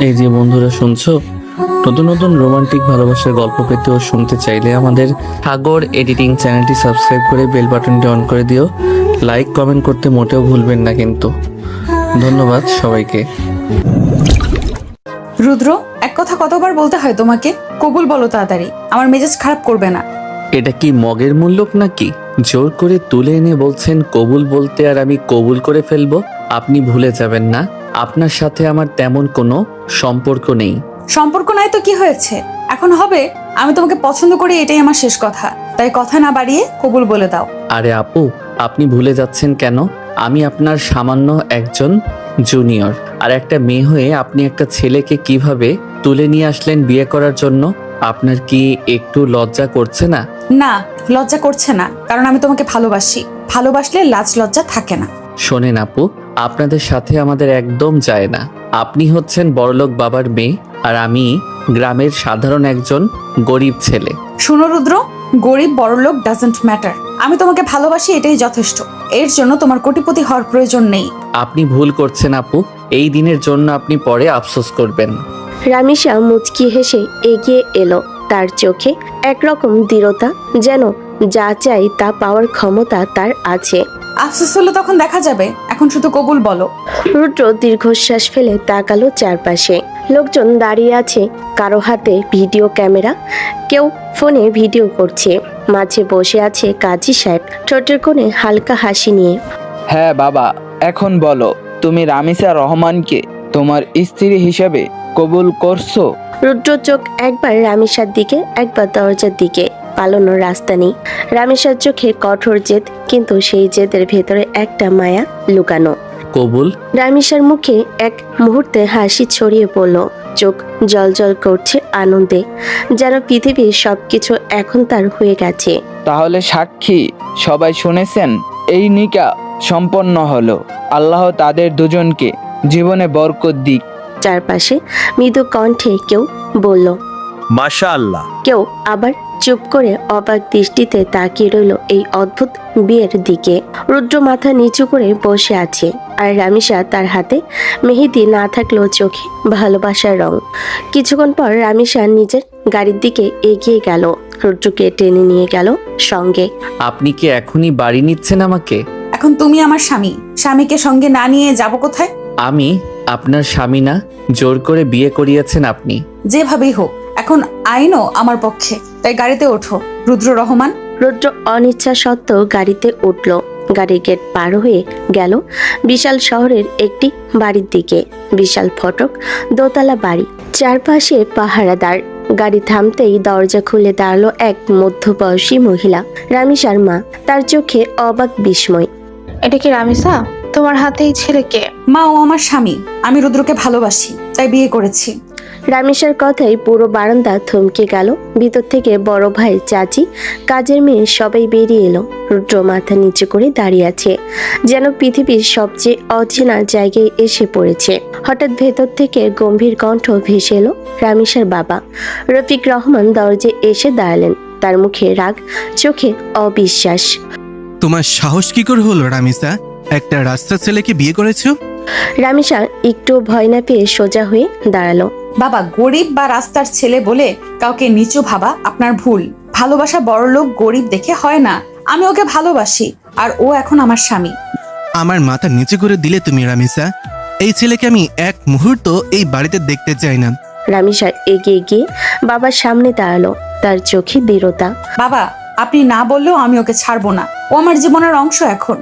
এই যে বন্ধুরা শুনছো, নতুন নতুন রোমান্টিক ভালোবাসার গল্প পেতে ও শুনতে চাইলে আমাদের সাগর এডিটিং চ্যানেলটি সাবস্ক্রাইব করে বেল বাটনটি অন করে দিও। লাইক কমেন্ট করতে মোটেও ভুলবেন না কিন্তু। ধন্যবাদ সবাইকে। রুদ্র, এক কথা কতবার বলতে হয় তোমাকে? কবুল বলো তাড়াতাড়ি, আমার মেজাজ খারাপ করবে না। এটা কি মগের মূল্যক নাকি? জোর করে তুলে এনে বলছেন কবুল বলতে, আর আমি কবুল করে ফেলবো? আপনি ভুলে যাবেন না, আপনার সাথে আমার তেমন কোনো সম্পর্ক নেই। সম্পর্ক নাই তো কি হয়েছে, এখন হবে। আমি তোমাকে পছন্দ করি, এটাই আমার শেষ কথা। তাই কথা না বাড়িয়ে কবুল বলে দাও। আরে আপু, আপনি ভুলে যাচ্ছেন কেন? আমি আপনার সামান্য একজন জুনিয়র, আর একটা মেয়ে হয়ে আপনি একটা ছেলেকে কিভাবে তুলে নিয়ে আসলেন বিয়ে করার জন্য? আপনার কি একটু লজ্জা করছে না? না, লজ্জা করছে না, কারণ আমি তোমাকে ভালোবাসি। ভালোবাসলে লাজ লজ্জা থাকে না। শোনেন আপু, আপনাদের সাথে আমাদের একদম যায় না। আপনি হচ্ছেন বড়লোক বাবার মেয়ে, আর আমি গ্রামের সাধারণ একজন গরিব ছেলে। শুনো রুদ্র, গরিব বড়লোক ডাজন্ট ম্যাটার। আমি তোমাকে ভালোবাসি, এটাই যথেষ্ট। এর জন্য তোমার কোটিপতি হওয়ার প্রয়োজন নেই। আপনি ভুল করছেন আপু, এই দিনের জন্য আপনি পরে আফসোস করবেন। রামিসা মুচকি হেসে এগিয়ে এলো। তার চোখে একরকম দৃঢ়তা, যেন যা চাই তা পাওয়ার ক্ষমতা তার আছে। আফসোস হলে তখন দেখা যাবে, এখন শুধু কবুল বলো। রুদ্র দীর্ঘশ্বাস ফেলে তাকালো চারপাশে। লোকজন দাঁড়িয়ে আছে, কারো হাতে ভিডিও ক্যামেরা, কেউ ফোনে ভিডিও করছে। মাঝে বসে আছে কাজী সাহেব, ঠোঁটের কোণে হালকা হাসি নিয়ে। হ্যাঁ বাবা, এখন বলো, তুমি রামিসা রহমানকে তোমার স্ত্রী হিসেবে কবুল করছো? রুদ্র চোখ একবার রামিসার দিকে, একবার দরজার দিকে। পালানোর রাস্তা নেই। রামিসার চোখে কঠোর জেদ, কিন্তু সেই জেদের ভেতরে একটা মায়া লুকানো। কবুল। রামিসার মুখে এক মুহূর্তে হাসি ছড়িয়ে পড়ল, চোখ জলজল করছে আনন্দে, যেন পৃথিবীর সবকিছু এখন তার হয়ে গেছে। তাহলে সাক্ষী সবাই শুনেছেন, এই নিকা সম্পন্ন হলো। আল্লাহ তাদের দুজনকে জীবনে বরকত দিক। চারপাশে মৃদু কণ্ঠে কেউ বলল মাশাআল্লাহ। কেউ আবার চুপ করে অবাক দৃষ্টিতে তাকিয়ে রইল এই অদ্ভুত বিয়ের দিকে। রুদ্র মাথা নিচু করে বসে আছে, আর রামিসা তার হাতে মেহেদি না থাকলেও চোখে ভালোবাসার রং। কিছুক্ষণ পর রামিসা নিজের গাড়ির দিকে এগিয়ে গেল, রুদ্রকে টেনে নিয়ে গেল সঙ্গে। আপনি কি এখনই বাড়ি নিচ্ছেন আমাকে? এখন তুমি আমার স্বামী, স্বামীকে সঙ্গে না নিয়ে যাব কোথায়? আমি আপনার স্বামী না, জোর করে বিয়ে করিয়েছেন আপনি। যেভাবেই হোক, এখন আইনও আমার পক্ষে, তাই গাড়িতে ওঠো রুদ্র রহমান। রুদ্র অনিচ্ছা সত্ত্বেও গাড়িতে উঠল। গাড়ির গেট পার হয়ে গেল বিশাল শহরের একটি বাড়ির দিকে। বিশাল ফটক, দোতলা বাড়ি, চারপাশে পাহারাদার। গাড়ি থামতেই দরজা খুলে দাঁড়ালো এক মধ্যবয়সী মহিলা, রামিসার মা। তার চোখে অবাক বিস্ময়। এটা কি রামিসা? তোমার হাতে এই ছেলেকে? মা, ও আমার স্বামী। আমি রুদ্রকে ভালোবাসি, তাই বিয়ে করেছি। রামিসার কথায় পুরো বারান্দা থমকে গেল। ভিতর থেকে বড় ভাই, চাচি, কাজের মেয়ে সবাই বেরিয়ে এলো। রুদ্র মাথা নিচু করে দাঁড়িয়ে আছে, যেন পৃথিবীর সবচেয়ে অচেনা জায়গায় এসে পড়েছে। হঠাৎ ভেতর থেকে গম্ভীর কণ্ঠ ভেসে এলো রামিসার বাবা রফিক রহমান দরজায় এসে দাঁড়ালেন। তার মুখে রাগ, চোখে অবিশ্বাস। তোমার সাহস কি করে হলো রামিসা, একটা রাস্তার ছেলেকে বিয়ে করেছো? রামিসা একটু ভয় না পেয়ে সোজা হয়ে দাঁড়ালো। বাবা, গরিব বা রাস্তার ছেলে বলে কাউকে নিচু ভাবা আপনার ভুল। ভালোবাসা বড়লোক গরিব দেখে হয় না। আমি ওকে ভালোবাসি, আর ও এখন আমার স্বামী। আমার মাথা নিচে করে দিলে তুমি রামিসা। এই ছেলেকে আমি এক মুহূর্ত এই বাড়িতে দেখতে চাই না। রামিসা এগিয়ে গিয়ে বাবার সামনে দাঁড়ালো, তার চোখে দৃঢ়তা। বাবা, আপনি না বললেও আমি ওকে ছাড়বো না। ও আমার জীবনের অংশ এখন।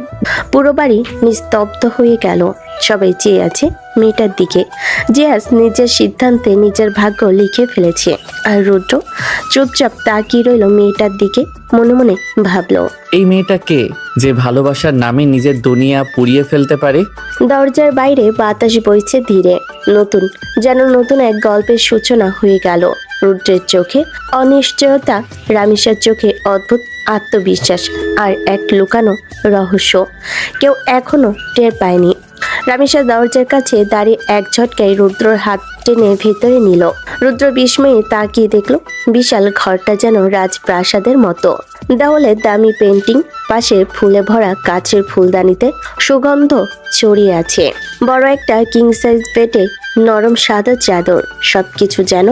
পুরো বাড়ি নিস্তব্ধ হয়ে গেল। সবাই চেয়ে আছে মেয়েটার দিকে, যে আজ নিজের সিদ্ধান্তে নিজের ভাগ্য লিখে ফেলেছে। আর রুদ্র চুপচাপ তাকিয়ে রইল মেয়েটার দিকে, মনে মনে ভাবলো, এই মেয়েটা কে, যে ভালোবাসার নামে নিজের দুনিয়া পুড়িয়ে ফেলতে পারে? দরজার বাইরে বাতাস বইছে ধীরে। যেন নতুন এক গল্পের সূচনা হয়ে গেল। রুদ্রের চোখে অনিশ্চয়তা, রামিসার চোখে অদ্ভুত আত্মবিশ্বাস, আর এক লুকানো রহস্য কেউ এখনো টের পায়নি। রামিসা দরজার কাছে দাঁড়িয়ে এক ঝটকায় রুদ্রর হাত টেনে ভেতরে নিল। রুদ্র বিস্ময়ে তাকিয়ে দেখল বিশাল ঘরটা যেন রাজপ্রাসাদের মতো। দেওয়ালে দামি পেন্টিং, পাশে ফুলে ভরা কাচের ফুলদানিতে সুগন্ধ ছড়িয়ে আছে। বড় একটা কিং সাইজ বেডে নরম সাদা চাদর, সবকিছু যেন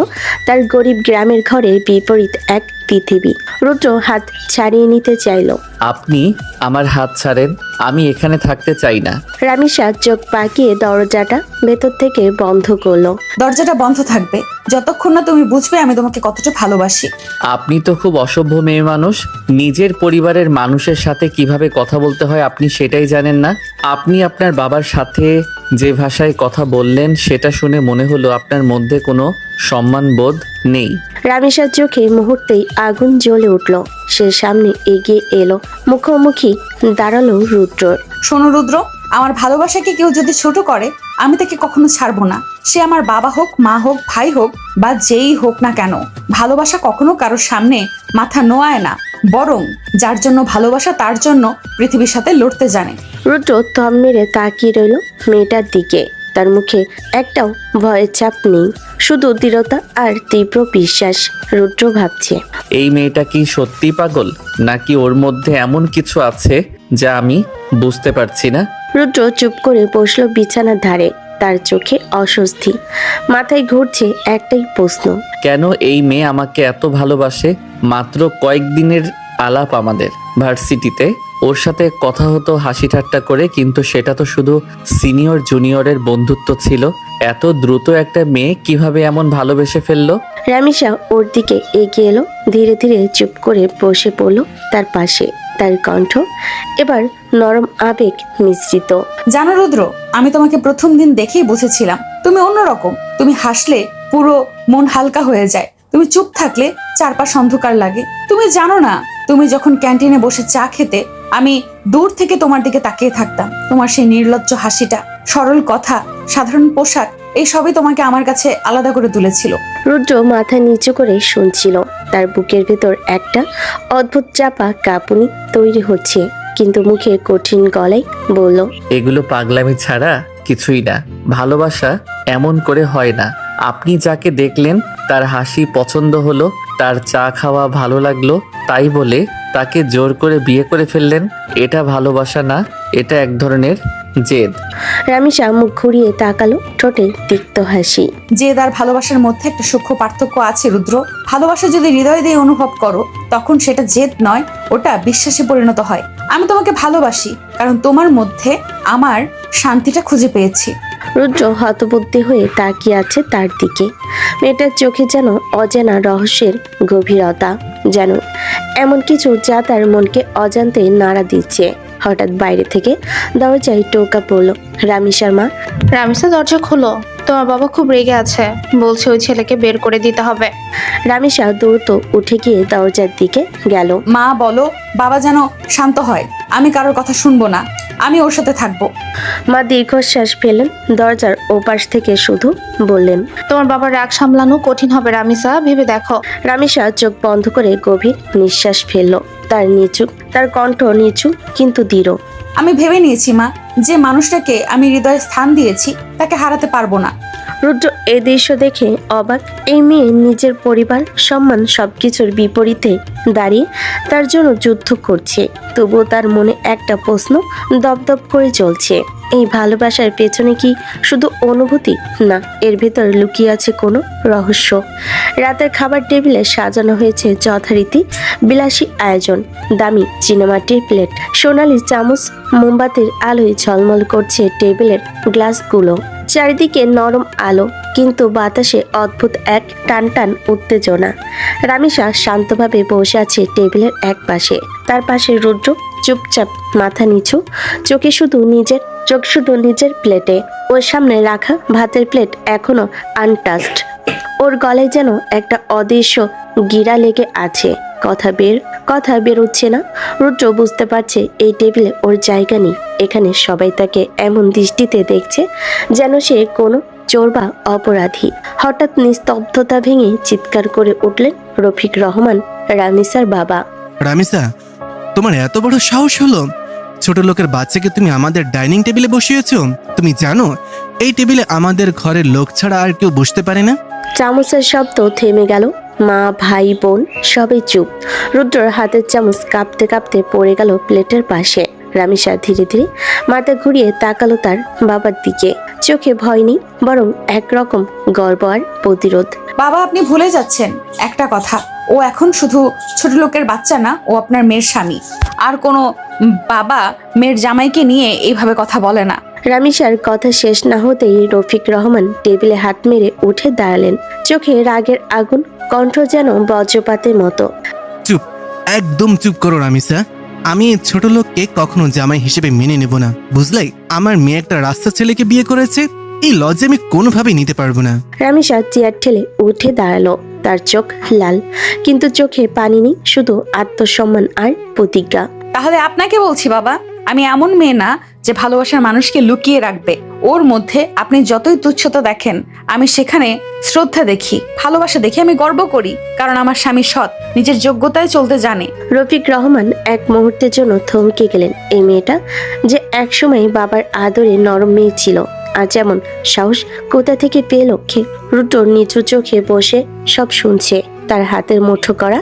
তার গরিব গ্রামের ঘরের বিপরীত এক পৃথিবী। রুদ্র হাত ছাড়িয়ে নিতে চাইল। আপনি আমার হাত ছাড়েন, আমি এখানে থাকতে চাই না। রামিসা চোখ পাকিয়ে দরজাটা ভেতর থেকে বন্ধ করলো। দরজাটা বন্ধ থাকবে যতক্ষণ না তুমি বুঝবে আমি তোমাকে কতটা ভালোবাসি। আপনি তো খুব অসভ্য মেয়ে মানুষ। নিজের পরিবারের মানুষের সাথে কিভাবে কথা বলতে হয় আপনি সেটাই জানেন না। আপনি আপনার বাবার সাথে যে ভাষায় কথা বললেন সেটা শুনে মনে হলো আপনার মধ্যে কোনো সম্মানবোধ নেই। রামিসার চোখে মুহূর্তেই আগুন জ্বলে উঠল। সে সামনে এগিয়ে এলো, মুখোমুখি দাঁড়ালো রুদ্রর। শোনো রুদ্র, আমার ভালোবাসাকে কেউ যদি ছোট করে আমি তাকে কখনো ছাড়বো না। সে আমার বাবা হোক, মা হোক, ভাই হোক বা যেই হোক না কেন। ভালোবাসা কখনো কারোর সামনে মাথা নোয়ায় না, বরং যার জন্য ভালোবাসা তার জন্য পৃথিবীর সাথে লড়তে জানে। রুদ্র থম মেরে তাকিয়ে রইল মেয়েটার দিকে। তার মুখে একটাও ভয়ের ছাপ নেই, শুধু দৃঢ়তা আর তীব্র বিশ্বাস। রুদ্র ভাবছে, এই মেয়েটা কি সত্যি পাগল, নাকি ওর মধ্যে এমন কিছু আছে যা আমি বুঝতে পারছি না? রুদ্র চুপ করে বসলো বিছানার ধারে। তার চোখে অস্বস্তি, মাথায় ঘুরছে একটাই প্রশ্ন, কেন এই মেয়ে আমাকে এত ভালোবাসে? মাত্র কয়েকদিনের আলাপ আমাদের ভার্সিটিতে, ওর সাথে কথা হতো হাসি ঠাট্টা করে, কিন্তু সেটা তো শুধু সিনিয়র জুনিয়রের বন্ধুত্ব ছিল। এত দ্রুত একটা মেয়ে কিভাবে এমন ভালোবেসে ফেললো? রামিসা ওর দিকে এগিয়ে এলো, ধীরে ধীরে চুপ করে বসে পড়লো তার পাশে। তার কণ্ঠ এবার নরম আবেগ মিশ্রিত। জানো রুদ্র, আমি তোমাকে প্রথম দিন দেখেই বুঝেছিলাম তুমি অন্যরকম। তুমি হাসলে পুরো মন হালকা হয়ে যায়, তুমি চুপ থাকলে চারপাশ অন্ধকার লাগে। তুমি জানো না, তুমি যখন ক্যান্টিনে বসে চা খেতে আমি দূর থেকে তোমার দিকে তাকিয়ে থাকতাম। তোমার সেই নির্লজ্জ হাসিটা, সরল কথা, সাধারণ পোশাক, এই সবই তোমাকে আমার কাছে আলাদা করে তুলেছিল। রুদ্র মাথা নিচু করে শুনছিল। তার বুকের ভেতর একটা অদ্ভুত চাপা কাঁপুনি তৈরি হচ্ছে, কিন্তু মুখে কঠিন গলায় বলল, এগুলো পাগলামি ছাড়া কিছুই না। ভালোবাসা এমন করে হয় না। আপনি যাকে দেখলেন তার হাসি পছন্দ হলো, তার চা খাওয়া ভালো লাগলো, তাই বলে তাকে জোর করে বিয়ে করে ফেললেন। এটা ভালোবাসা না, এটা এক ধরনের জেদ। রামিসা মুখ ঘুরিয়ে তাকালো, ঠোঁটে তিক্ত হাসি। জেদ আর ভালোবাসার মধ্যে একটা সূক্ষ্ম পার্থক্য আছে রুদ্র। ভালোবাসা যদি হৃদয় দিয়ে অনুভব করো তখন সেটা জেদ নয়, ওটা বিশ্বাসে পরিণত হয়। আমি তোমাকে ভালোবাসি কারণ তোমার মধ্যে আমার শান্তিটা খুঁজে পেয়েছি। রুদ্র হতবুদ্ধি হয়ে তাকিয়ে আছে তার দিকে। মেয়েটার চোখে যেন অজানা রহস্যের গভীরতা, যেন এমন কিছু যা তার মনকে অজান্তে নাড়া দিচ্ছে। হঠাৎ বাইরে থেকে দরজায় টোকা পড়ল। রামিসার মা। রামিসা, দরজা খোলো, তোমার বাবা খুব রেগে আছে, বলছে ওই ছেলেকে বের করে দিতে হবে। রামিসা দ্রুত উঠে গিয়ে দরজার দিকে গেল। মা বলো বাবা যেন শান্ত হয়, আমি কারোর কথা শুনবো না, আমি ওর সাথে থাকবো। মা দীর্ঘশ্বাস ফেলেন, দরজার ওপাশ থেকে শুধু বললেন, তোমার বাবার রাগ সামলানো কঠিন হবে রামিসা, ভেবে দেখো। রামিসা চোখ বন্ধ করে গভীর নিঃশ্বাস ফেলল। তার কণ্ঠ নিচু কিন্তু দৃঢ়। আমি ভেবে নিয়েছি মা, যে মানুষটাকে আমি হৃদয়ে স্থান দিয়েছি তাকে হারাতে পারবো না। রুদ্র এই দৃশ্য দেখে অবাক। এই মেয়ে নিজের পরিবার, সম্মান সবকিছুর বিপরীতে দাঁড়িয়ে তার জন্য যুদ্ধ করছে, তবুও তার মনে একটা প্রশ্ন দপদপ করে চলছে। এই ভালোবাসার পেছনে কি শুধু অনুভূতি? না, এর ভেতর লুকিয়ে আছে কোনো রহস্য। রাতের খাবার টেবিলে সাজানো হয়েছে যথারীতি বিলাসী আয়োজন। দামি চীনামাটির প্লেট, সোনালি চামচ, মোমবাতির আলোয় ঝলমল করছে টেবিলের গ্লাসগুলো। চারিদিকে নরম আলো, কিন্তু বাতাসে অদ্ভুত এক টানটান উত্তেজনা। রামিসা শান্তভাবে বসে আছে টেবিলের এক পাশে, তার পাশে রুদ্র চুপচাপ, মাথা নিচু, চোখ শুধু নিজের প্লেটে। ওর সামনে রাখা ভাতের প্লেট এখনো আনটাচড। ওর গলায় যেন একটা অদৃশ্য গিরা লেগে আছে, কথা বেরোচ্ছে না। রুদ্র বুঝতে পারছে এই টেবিলে ওর জায়গা নেই। এখানে সবাই তাকে এমন দৃষ্টিতে দেখছে যেন সে কোনো চোর বা অপরাধী। হঠাৎ নিস্তব্ধতা ভেঙে চিৎকার করে উঠলেন রফিক রহমান, রামিসার বাবা। রামিসা, তোমার এত বড় সাহস হলো? ছোট লোকের বাচ্চাকে তুমি আমাদের ডাইনিং টেবিলে বসিয়েছো? তুমি জানো এই টেবিলে আমাদের ঘরের লোক ছাড়া আর কেউ বসতে পারে না? চামচের শব্দ থেমে গেল। মা, ভাই, বোন সবাই চুপ। রুদ্রর হাতের চামচ কাঁপতে কাঁপতে পড়ে গেল প্লেটের পাশে। রামিসা ধীরে ধীরে মাথা ঘুরিয়ে তাকালো তার বাবার দিকে। চোখে ভয় নেই, বরং একরকম গর্ব আর প্রতিরোধ। বাবা, আপনি ভুলে যাচ্ছেন একটা কথা। ও এখন শুধু ছোট লোকের বাচ্চা না, ও আপনার মেয়ের স্বামী। আর কোনো বাবা মেয়ের জামাইকে নিয়ে এইভাবে কথা বলে না। রামিসার কথা শেষ না হতেই রফিক রহমান টেবিলে হাত মেরে উঠে দাঁড়ালেন। চোখে রাগের আগুন, কণ্ঠ যেন বজ্রপাতের মতো। চুপ, একদম চুপ করো রামিসা। আমি এই ছোট লোককে কখনো জামাই হিসেবে মেনে নেব না, বুঝলাই? আমার মেয়ে একটা রাস্তা ছেলেকে বিয়ে করেছে, এই লজ্জা আমি কোনোভাবেই নিতে পারবো না। রামিসা চেয়ার ঠেলে উঠে দাঁড়ালো। তার চোখ লাল, কিন্তু চোখে পানি নেই, শুধু আত্মসম্মান আর প্রতিজ্ঞা। তাহলে আপনাকে বলছি বাবা, আমি এমন মেয়ে না যে ভালোবাসার মানুষকে লুকিয়ে রাখবে। ওর মধ্যে আপনি যতই তুচ্ছতা দেখেন, আমি সেখানে শ্রদ্ধা দেখি, ভালোবাসা দেখি। আমি গর্ব করি, কারণ আমার স্বামী সৎ, নিজের যোগ্যতায় চলতে জানে। রফিক রহমান এক মুহূর্তের জন্য থমকে গেলেন। এই মেয়েটা যে একসময় বাবার আদরে নরম মেয়ে ছিল, আজ যেমন সাহস কোথা থেকে পেয়ে লক্ষ্যে। রুদ্র নিচু চোখে বসে সব শুনছে। তার হাতের মুঠো করা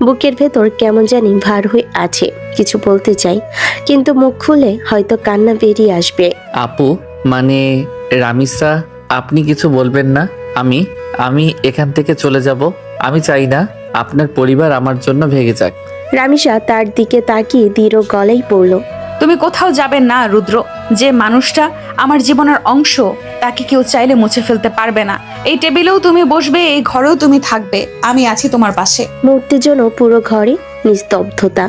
বুকের ভেতর কেমন জানি ভার হয়ে আছে। কিছু বলতে চাই, কিন্তু মুখ খুলে হয়তো কান্না বেরিয়ে আসবে। আপু, মানে রামিসা, আপনি কিছু বলবেন না? আমি এখান থেকে চলে যাব। আমি চাই না আপনার পরিবার আমার জন্য ভেঙে যাক। রামিসা তার দিকে তাকিয়ে দৃঢ় গলায় বলল, তুমি কোথাও যাবে না রুদ্র। যে মানুষটা আমার জীবনের অংশ, তাকে কেউ চাইলে মুছে ফেলতে পারবে না। এই টেবিলেও তুমি বসবে, এই ঘরেও তুমি থাকবে, আমি আছি তোমার পাশে। মুহূর্তের জন্য পুরো ঘরে নিস্তব্ধতা।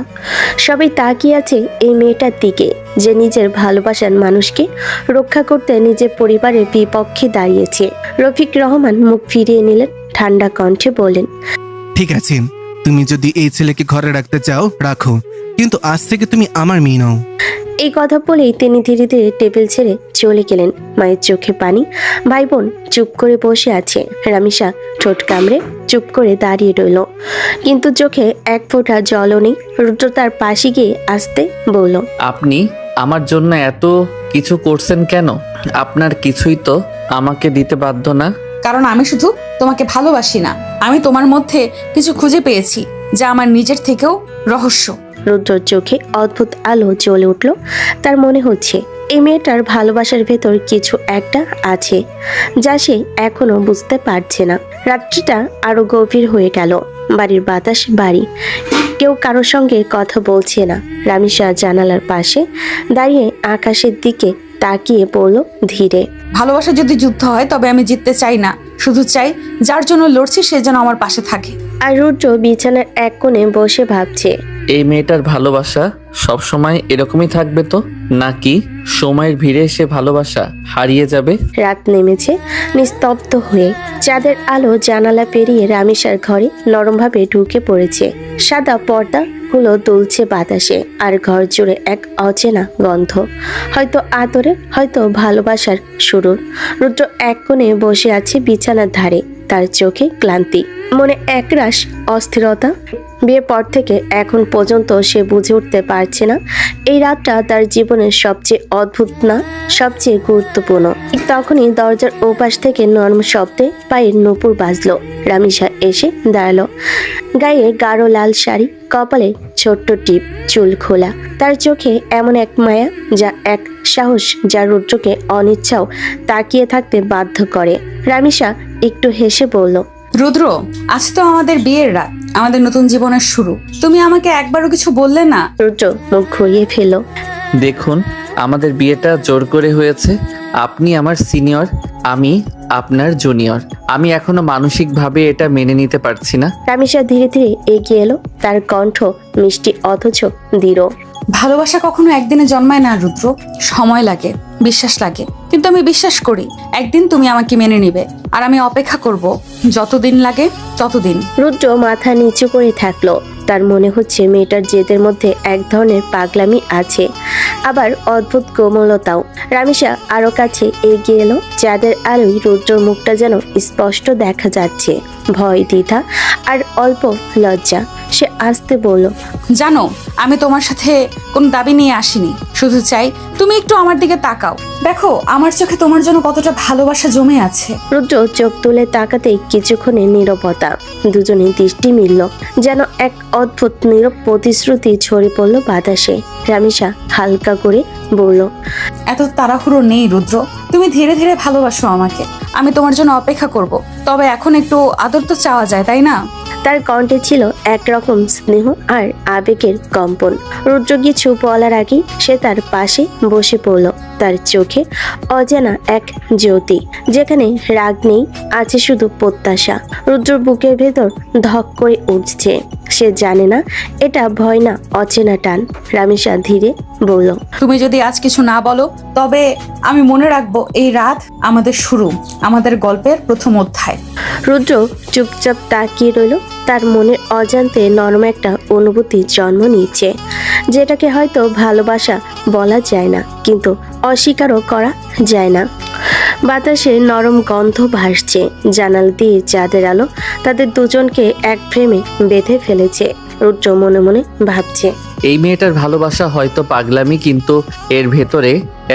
সবাই তাকিয়ে আছে এই মেয়েটার দিকে, যে নিজের ভালোবাসার মানুষকে রক্ষা করতে নিজের পরিবারের বিপক্ষে দাঁড়িয়েছে। রফিক রহমান মুখ ফিরিয়ে নিলেন, ঠান্ডা কণ্ঠে বললেন, ঠিক আছে, তুমি যদি এই ছেলেকে ঘরে রাখতে চাও রাখো, কিন্তু আজ থেকে তুমি আমার মেয়ে নও। এই কথা বলেই তিনি ধীরে ধীরে টেবিল ছেড়ে চলে গেলেন। মায়ের চোখে পানি। ভাই বোন চুপ করে বসে আছে। রামিসা ঠোঁট কামড়ে চুপ করে দাঁড়িয়ে রইল, কিন্তু চোখে এক ফোঁটা জলও নেই। রুদ্র তার পাশে গিয়ে আসতে বলল, আপনি আমার জন্য এত কিছু করছেন কেন? আপনার কিছুই তো আমাকে দিতে বাধ্য না। কারণ আমি শুধু তোমাকে ভালোবাসি না, আমি তোমার মধ্যে কিছু খুঁজে পেয়েছি যা আমার নিজের থেকেও রহস্য। রুদ্রর চোখে অদ্ভুত আলো জ্বলে উঠল। তার মনে হচ্ছে এই মেয়েটার ভালোবাসার ভেতর কিছু একটা আছে, যা সে এখনো বুঝতে পারছে না। রাত্রিটা আরো গভীর হয়ে গেল। বাড়ির বাতাস ভারী, কেউ কারোর সঙ্গে কথা বলছে না। রামিসা জানালার পাশে দাঁড়িয়ে আকাশের দিকে তাকিয়ে পড়ল ধীরে, ভালোবাসা যদি যুদ্ধ হয়, তবে আমি জিততে চাই না, শুধু চাই যার জন্য লড়ছি সে যেন আমার পাশে থাকে। আর রুদ্র বিছানার এক কোণে বসে ভাবছে, এই মেয়েটার ভালোবাসা সবসময় এরকমই থাকবে তো, নাকি সময়ের ভিড়ে সে ভালোবাসা হারিয়ে যাবে? রাত নেমেছে নিস্তব্ধ হয়ে। চাঁদের আলো জানালা পেরিয়ে রামিসার ঘরে নরমভাবে ঢুকে পড়েছে। সাদা পর্দা গুলো দুলছে বাতাসে, আর ঘর জুড়ে এক অচেনা গন্ধ, হয়তো আদরের, হয়তো ভালোবাসার শুরুর। রুদ্র এক কোণে বসে আছে বিছানার ধারে। তার চোখে ক্লান্তি, মনে একরাশ অস্থিরতা। বিয়ের পর থেকে এখন পর্যন্ত সে বুঝে উঠতে পারছে না এই রাতটা তার জীবনের সবচেয়ে অদ্ভুত না সবচেয়ে গুরুত্বপূর্ণ। ঠিক তখনই দরজার ওপাশ থেকে নরম শব্দে পায়ের নূপুর বাজলো। রামিসা এসে দাঁড়ালো। গায়ে গাঢ় লাল শাড়ি, কপালে ছোট্ট টিপ, চুল খোলা। তার চোখে এমন এক মায়া, যা এক সাহস, যা রুদ্রকে অনিচ্ছাও তাকিয়ে থাকতে বাধ্য করে। রামিসা একটু হেসে বলল, রুদ্র, আজ তো আমাদের বিয়ের রাত, আমাদের নতুন জীবনের শুরু। তুমি আমাকে একবারও কিছু বললে না। রুদ্র মুখ ঘুরিয়ে ফেলল। দেখুন, আমাদের বিয়েটা জোর করে হয়েছে। আপনি আমার সিনিয়র, আমি আপনার জুনিয়র। আমি এখনো মানসিকভাবে এটা মেনে নিতে পারছি না। রামিসা ধীরে ধীরে এগিয়ে এলো। তার কণ্ঠ মিষ্টি অথচ দৃঢ়। ভালোবাসা কখনো একদিনে জন্মায় না রুদ্র, সময় লাগে, বিশ্বাস লাগে। কিন্তু আমি বিশ্বাস করি একদিন তুমি আমাকে মেনে নিবে, আর আমি অপেক্ষা করব যতদিন লাগে ততদিন। রুদ্র মাথা নিচু করে থাকলো। তার মনে হচ্ছে মেয়েটার জেদের মধ্যে এক ধরনের পাগলামি আছে, আবার অদ্ভুত কোমলতাও। রামিসা আরো কাছে এগিয়ে এলো। চাঁদের আলোয় রুদ্রর মুখটা যেন স্পষ্ট দেখা যাচ্ছে, ভয়, দ্বিধা আর অল্প লজ্জা। সে আস্তে বলল, জানো, আমি তোমার সাথে কোনো দাবি নিয়ে আসিনি, শুধু চাই তুমি একটু আমার দিকে তাকাও। দেখো আমার চোখে তোমার জন্য কতটা ভালোবাসা জমে আছে। রুদ্র চোখ তুলে তাকাতেই কিছুক্ষণের নীরবতা। দুজনের দৃষ্টি মিলল, যেন এক অদ্ভুত নীরব প্রতিশ্রুতি ছড়িয়ে পড়ল বাতাসে। রামিসা হালকা করে বলল, এত তাড়াহুড়ো নেই রুদ্র, তুমি ধীরে ধীরে ভালোবাসো আমাকে, আমি তোমার জন্য অপেক্ষা করব। তবে এখন একটু আদর তো চাওয়া যায়, তাই না? তার কণ্ঠে ছিল একরকম স্নেহ আর আবেগের কম্পন। রুদ্র কিছু বলার আগেই সে তার পাশে বসে পড়ল। তার চোখে অজানা এক জ্যোতি, যেখানে রাগ নেই, আছে শুধু প্রত্যাশা। রুদ্র বুকের ভেতর ধক করে উঠছে। সে জানে না এটা ভয় না, অচেনা টান। রামিসা ধীরে বলল, তুমি যদি আজ কিছু না বলো তবে আমি মনে রাখবো এই রাত আমাদের শুরু, আমাদের গল্পের প্রথম অধ্যায়। রুদ্র চুপচাপ তাকিয়ে রইল। তার মনের অজান্তে নরম একটা অনুভূতি জন্ম নিচ্ছে, যেটাকে হয়তো ভালোবাসা বলা যায় না, কিন্তু অস্বীকারও করা যায় না। বাতাসে নরম গন্ধ ভাসছে, জানাল দিয়ে চাঁদের আলো তাদের দুজনকে এক ফ্রেমে বেঁধে ফেলেছে। রুদ্র মনে মনে ভাবছে, এই মেয়েটার ভালোবাসা হয়তো পাগলামি, কিন্তু এর ভেতরে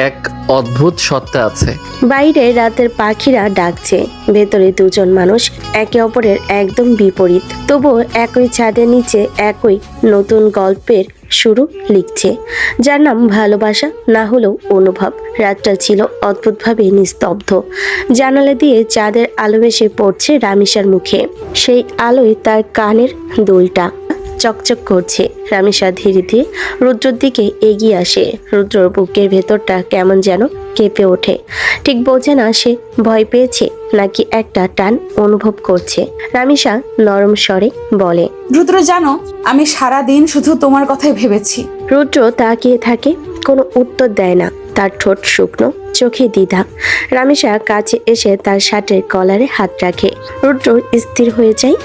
এক অদ্ভুত সত্তা আছে। বাইরে রাতের পাখিরা ডাকছে, ভেতরে দুজন মানুষ একে অপরের একদম বিপরীত, তবুও একই ছাদের নিচে একই নতুন গল্পের শুরু লিখছে, যার নাম ভালোবাসা না হলেও অনুভব। রাতটা ছিল অদ্ভুতভাবে নিস্তব্ধ। জানালা দিয়ে চাঁদের আলো এসে পড়ছে রামিসার মুখে। সেই আলোয় তার কানের দুলটা চকচক করছে। রামিসা ধীরে ধীরে রুদ্রর দিকে এগিয়ে আসে। রুদ্রর বুকের ভেতরটা কেমন যেন কেঁপে ওঠে। ঠিক বোঝে না সে ভয় পেয়েছে নাকি একটা টান অনুভব করছে। রামিসা নরম স্বরে বলে, রুদ্র জানো, আমি সারা দিন শুধু তোমার কথাই ভেবেছি। রুদ্র তাকিয়ে থাকে, কোনো উত্তর দেয় না। তার ঠোঁট শুকনো, চোখে দ্বিধা। রামিসা কাছে এসে তার শার্টের কলারে হাত রাখে। রুদ্র স্থির হয়ে যায়।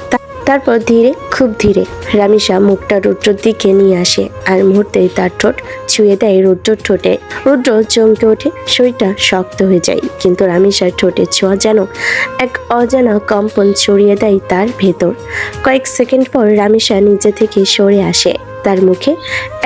তারপর ধীরে, খুব ধীরে রামিসা মুখটা রুদ্রর দিকে নিয়ে আসে, আর মুহূর্তেই তার ঠোঁট ছুঁয়ে দেয় রুদ্রর ঠোঁটে। রুদ্র চমকে ওঠে, শরীরটা শক্ত হয়ে যায়, কিন্তু রামিসার ঠোঁটের ছোঁয়া যেন এক অজানা কম্পন ছড়িয়ে দেয় তার ভেতর। কয়েক সেকেন্ড পর রামিসা নিজে থেকে সরে আসে, তার মুখে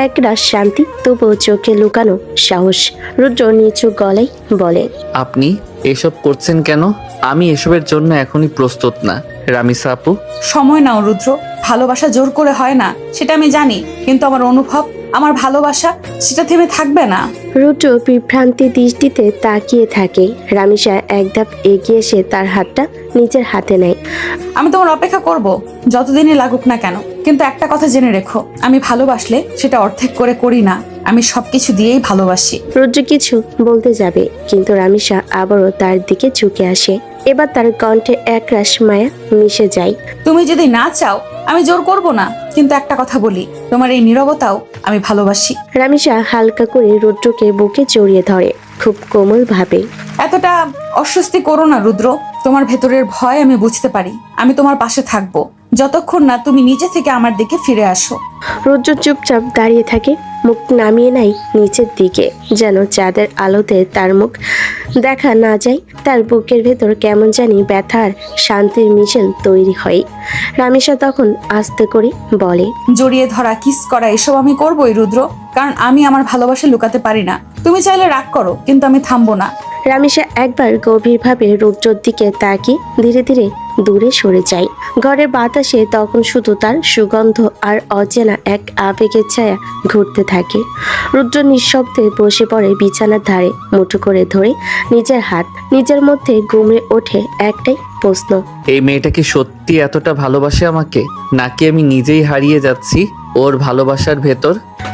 একরাশ শান্তি, তবুও চোখে লুকানো সাহস। রুদ্র নিচু গলায় বলে, আপনি এসব করছেন কেন? আমি এসবের জন্য এখনই প্রস্তুত না রামিসা আপু। সময় নাও রুদ্র, ভালোবাসা জোর করে হয় না, সেটা আমি জানি, কিন্তু আমার অনুভব, আমার ভালোবাসা, সেটা থেমে থাকবে না। রুদ্র বিভ্রান্তি দৃষ্টিতে তাকিয়ে থাকে। রামিসা এক ধাপ এগিয়ে এসে তার হাতটা নিজের হাতে নেয়। আমি তোমার অপেক্ষা করব, যতদিনই লাগুক না কেন, কিন্তু একটা কথা জেনে রেখো, আমি ভালোবাসলে সেটা অর্ধেক করে করি না, আমি সবকিছু দিয়েই ভালোবাসি। রুদ্র কিছু বলতে যাবে, কিন্তু রামিসা আবারও তার দিকে ঝুঁকে আসে। এবার তার কণ্ঠে একরাশ মায়া মিশে যায়। তুমি যদি না চাও আমি জোর করব না, কিন্তু একটা কথা বলি, তোমার এই নীরবতাও আমি ভালোবাসি। রামিসা হালকা করে রুদ্রকে বুকে জড়িয়ে ধরে, খুব কোমল ভাবে। এতটা অস্বস্তি করো না রুদ্র, তোমার ভেতরের ভয় আমি বুঝতে পারি। আমি তোমার পাশে থাকবো যতক্ষণ না তুমি নিজে থেকে আমার দিকে ফিরে আসো। রুদ্র চুপচাপ দাঁড়িয়ে থাকে, মুখ নামিয়ে নেয় নিচের দিকে, যেন চাঁদের আলোতে তার মুখ দেখা না যায়। তার বুকের ভেতর কেমন জানি ব্যথার শান্তির মিশেল তৈরি হয়। রামিসা তখন আস্তে করে বলে, জড়িয়ে ধরা, কিস করা, এসব আমি করবোই রুদ্র, কারণ আমি আমার ভালোবাসা লুকাতে পারি না। তুমি চাইলে রাগ করো, কিন্তু আমি থামবো না। রামিসা একবার গভীরভাবে রুদ্রর দিকে তাকিয়ে ধীরে ধীরে দূরে সরে যায়। ঘরের বাতাসে তখন শুধু তার সুগন্ধ আর অচেনা এক আবেগের ছায়া ঘুরতে থাকে। রুদ্র নিঃশব্দে বসে পড়ে বিছানার ধারে, মুঠো করে ধরে নিজের হাত। নিজের মধ্যে গুমড়ে ওঠে একটাই প্রশ্ন, এই মেয়েটা কি সত্যি এতটা ভালোবাসে আমাকে, নাকি আমি নিজেই হারিয়ে যাচ্ছি ওর ভালোবাসার ভেতর?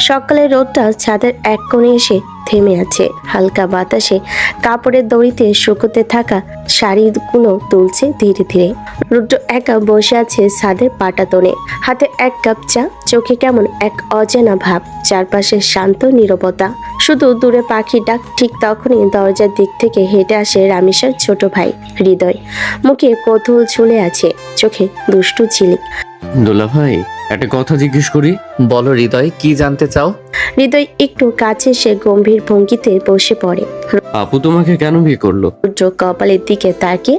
সকালের রোদটা ছাদের এক কোণে এসে থেমে আছে। হালকা বাতাসে কাপড়ের দড়িতে শুকোতে থাকা শাড়িগুলো তুলছে ধীরে ধীরে। রুদ্র একা বসে আছে ছাদের পাটাতনে, হাতে এক কাপ চা, চোখে কেমন এক অজানা ভাব, চারপাশে শান্ত নীরবতা, শুধু দূরে পাখি ডাক। ঠিক তখনই দরজার দিক থেকে হেঁটে আসে রামিসার ছোট ভাই হৃদয়। মুখে কৌতূহল ঝুলে আছে, চোখে দুষ্টু ঝিলিক। দোলা ভাই, একটা কথা জিজ্ঞেস করি। বলো হৃদয়, কি জানতে চাও? হৃদয় একটু কাছে এসে গম্ভীর ভঙ্গিতে বসে পড়ে। আপু তোমাকে কেন বিয়ে করলো? রুদ্র কপালের দিকে তাকিয়ে